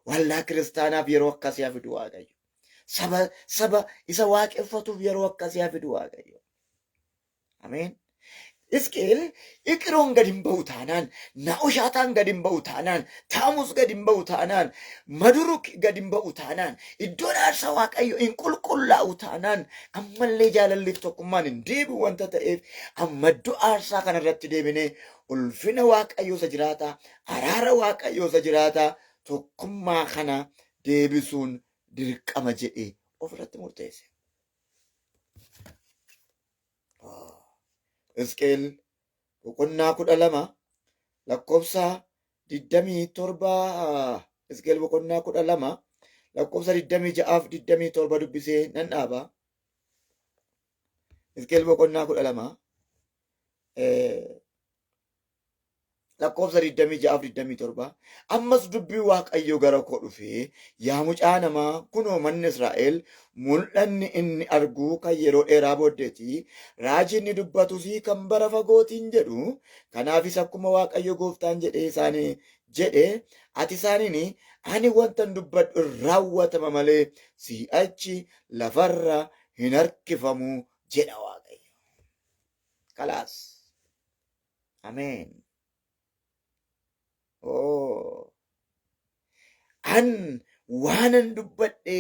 Wallaa kiristaanaaf yeroo akkasii fidu Waaqayyo. Saba isa waaqeffatuuf yeroo akkasii fidu Waaqayyo. Ameen. Hisqeel Iqiroon gadi hin ba'u taanaan, Naa'ushaataan gadi hin ba'u taanaan, Taamus gadi hin ba'u taanaan, Maduruk gadi hin ba'u taanaan, iddoon aarsaa Waaqayyo hin qulqullaa'u taanaan, ammallee jaalalliif tokkummaan hin deebi'u wanta ta'eef, amma iddoo aarsaa kanarratti deebinee ulfina Waaqayyoo isa jiraataa, araara Waaqayyoo isa jiraataa, tokkummaa kana deebisuun dirqama jedhee ofirratti murteesse. Hisqeel boqonnaa 12 lakkoofsa 27. Hisqeel boqonnaa 12 lakkoofsa 26 fi 27 dubbisee nan dhaaba. Hisqeel boqonnaa 12 lakkoofsa 26 fi 27. Ammas dubbii Waaqayyoo gara koo dhufee, yaa mucaa namaa, kunoo manni Israa'el mul'anni inni arguu kan yeroo dheeraa booddeeti. Raajii inni dubbatus kan bara fagootiin jedhu. Kanaafis akkuma Waaqayyo gooftaan jedhe ati isaaniin, ani wantan dubbadhu raawwatama malee si'achi lafarra hin harkifamu jedha Waaqayyo. Kalaas. Ameen. An waanan dubbadhe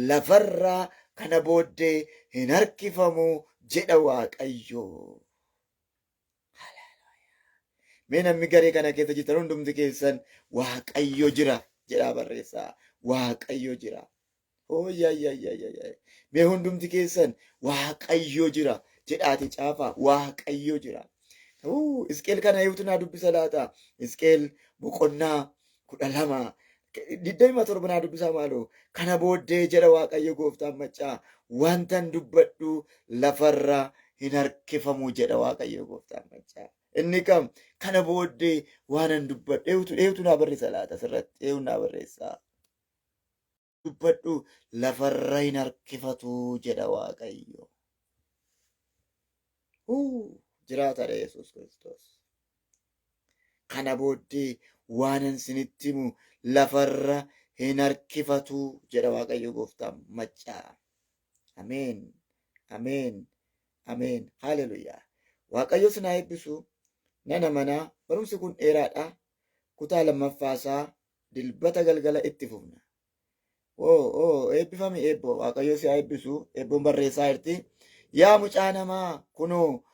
lafarraa kana booddee hin harkifamu jedha Waaqayyo. Mee namni garee kana keessa jirtan hundumti keessan Waaqayyo jira jedhaa barreessaa. Waaqayyo jira. Mee hundumti keessan Waaqayyo jira jedhaati caafaa. Waaqayyo jira. Hisqeel kana eeyuutu naa dubbisa laata? Hisqeel boqonnaa 12 27 naa dubbisaa maaloo? Kana booddee jedha Waaqayyo gooftaan maccaa, wantan dubbadhu lafarra hin harkifamu jedha Waaqayyo gooftaan maccaa. Inni kam? Kana booddee waanan dubbadhu eeyuutu naa barreessa laata? Asirratti eeyuun naa barreessaa. Dubbadhu lafarra hin harkifatu jedha Waaqayyo. Jiraatadha Yesuus Kiristoos. Kana booddee waanan isinitti himu lafarra hin harkifatu jedha Waaqayyo gooftaan maccaa. Ameen. Ameen. Ameen. Haaleluyyaa. Waaqayyo sinaa eebbisu. Nana manaa barumsi kun dheeraadha. Kutaa lammaffaasaa dilbata galgala itti fufna. Eebbifame eebbo. Waaqayyo si haa eebbisu. Eebboon barreessaa jirti. Yaa mucaa namaa, kunoo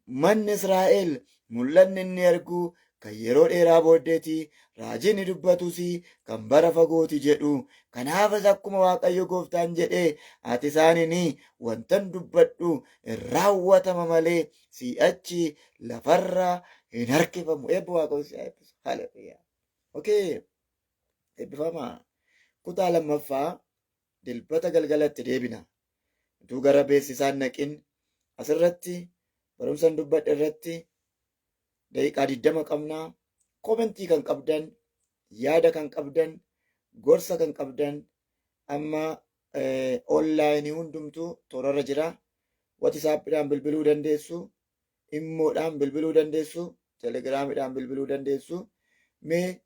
manni Israa'el mul'anni inni argu kan yeroo dheeraa booddeeti. Raajiin ni dubbatus kan bara fagooti jedhu. Kanaafis akkuma Waaqayyo gooftaan jedhee ati isaaniin wantan dubbadhu hin raawwatama malee si'achi lafarra hin harkifamu. Eebbo Waaqayyo si haa eebbisu. Haleluuyaa. Okay. Eebbifamaa. Kutaa lammaffaa dilbata galgalatti deebina. Utuu gara beeksisaan naqin asirratti barumsan dubbadhe irratti daqiiqaa 20 qabnaa. Komentii kan qabdan, yaada kan qabdan, gorsa kan qabdan, amma onlaayinii hundumtuu toorarra jira. Watisaappiidhaan bilbiluu dandeessu, immoodhaan bilbiluu dandeessu, telegiraamiidhaan bilbiluu dandeessu. Mee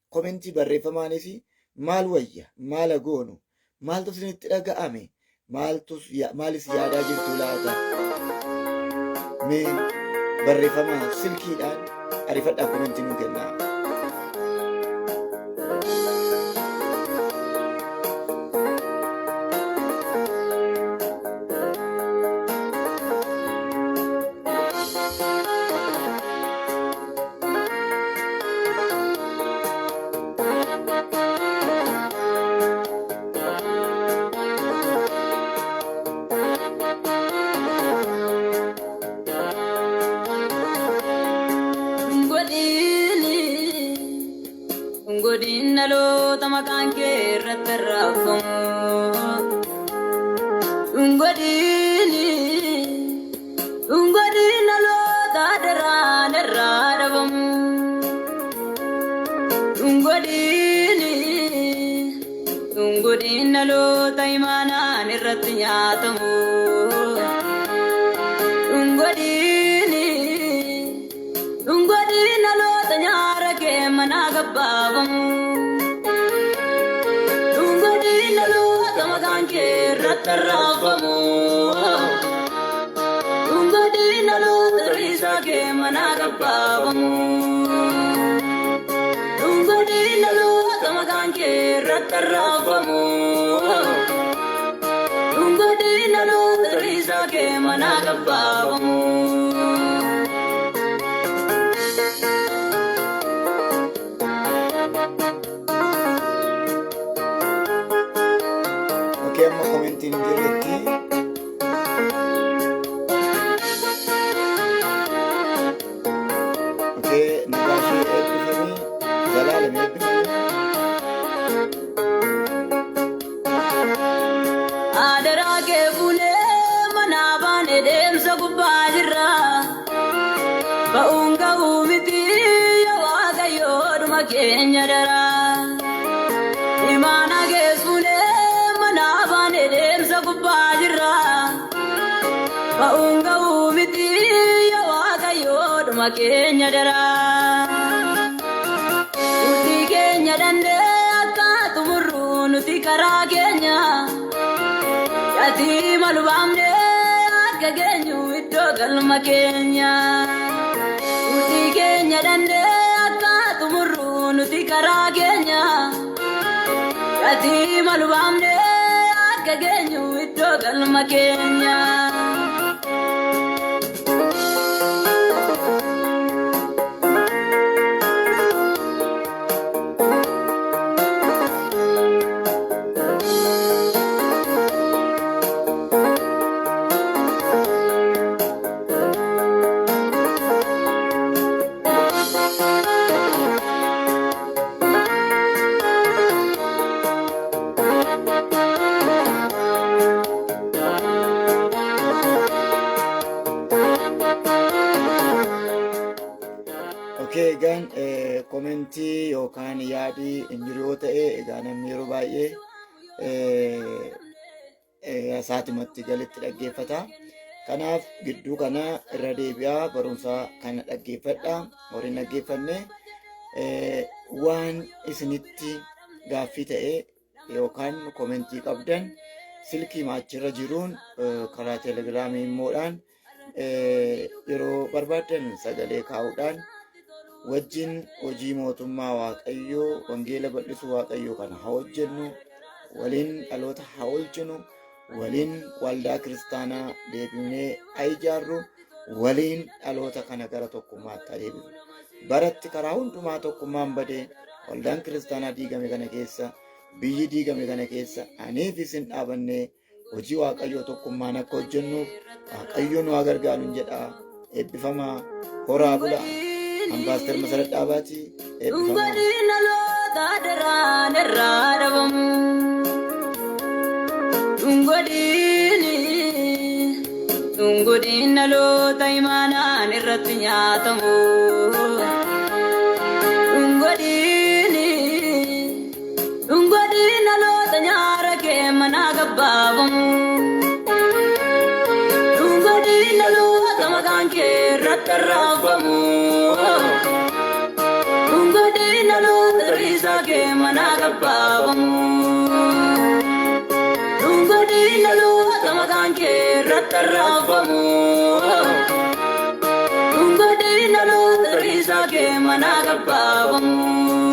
komentii barreeffamaanis maal wayya, maala goonu, maaltu isinitti dhaga'ame, maalis yaadaa jirtu laata? Mee barreeffama silkiidhaan ariifadhaa komentii nuu kennaa. maqaan kee irratti raafamu. Ungodiin dhaloota daraan irraa dhabamu. Ungodiin dhaloota imaanaan irratti nyaatamu. Ungodiin dhaloota nyaara kee manaa gabbaabamu. Ungodiin dhaloota maqaan kee irratti raafamu. Ungodiin dhaloota risaa kee manaa gabbaabamu. Ungodiin dhaloota maqaan kee irratti raafamu. Ungodiin dhaloota risaa kee manaa gabbaabamu. Oke, amma komentiin jirti. Oke, Nagaashii eebbifamee, Zalaalam eebbifamee. Adaraa kee fuulee manaa baanee deemsa gubbaa jirra. Ba'uun ga'uu miti yaa Waaqayyoodhuma keenya daraa. Imaana kee fuulee manaa baanee deemsa gubbaa jirra. Ba'uun ga'uu miti yaa Waaqayyoodhuma keenya daraa. Nuti keenya dandee akka xumurru nuti karaa keenya. Yaatii malubaamne akka geenyu iddoo galma keenya. Nuti keenya dandee akka xumurru nuti karaa keenya. Yaatii malubaamne akka geenyu iddoo galma keenya. Oke, egaan komentii yookaan yaadii hin jiru yoo ta'e, egaa namni yeroo baay'ee saatimatti galitti dhaggeeffata. Kanaaf gidduu kana irra deebi'aa barumsa kana dhaggeeffadha. Horiin dhaggeeffanne waan isinitti gaaffii ta'e yookaan komentii qabdan silkii maachirra jiruun karaa teelegiraamii immoodhaan yeroo barbaadan sagalee kaa'uudhaan wajjin hojii mootummaa Waaqayyoo wangeela bal'isuu Waaqayyoo kana haa hojjennu, waliin dhaloota haa oolchinu, waliin waldaa kiristaanaa deebinee haa ijaarru, waliin dhaloota kana gara tokkummaatti haa deebinu. Baratti karaa hundumaa tokkummaan badee waldaan kiristaanaa diigame kana keessa, biyyi diigame kana keessa aniif isin dhaabannee hojii Waaqayyoo tokkummaan akka hojjennuuf Waaqayyo nu haa gargaaru jedha. Eebbifamaa, horaa bulaa. Ambaaster Masarat Dhaabaatii eebbifamaa. Ungodiin dhaloota daraan irraa dhabamu. Ungodiin dhaloota imaanaan irratti nyaatamu. Ungodiin dhaloota nyaara kee manaa gabbaabamu. Ungodiin dhaloota maqaan kee irratti raafamu. Ungodiin dhaloota risaa kee manaa gabbaabamu. Ungodiin dhaloota maqaan kee irratti raafamu. Ungodiin dhaloota risaa kee manaa gabbaabamu.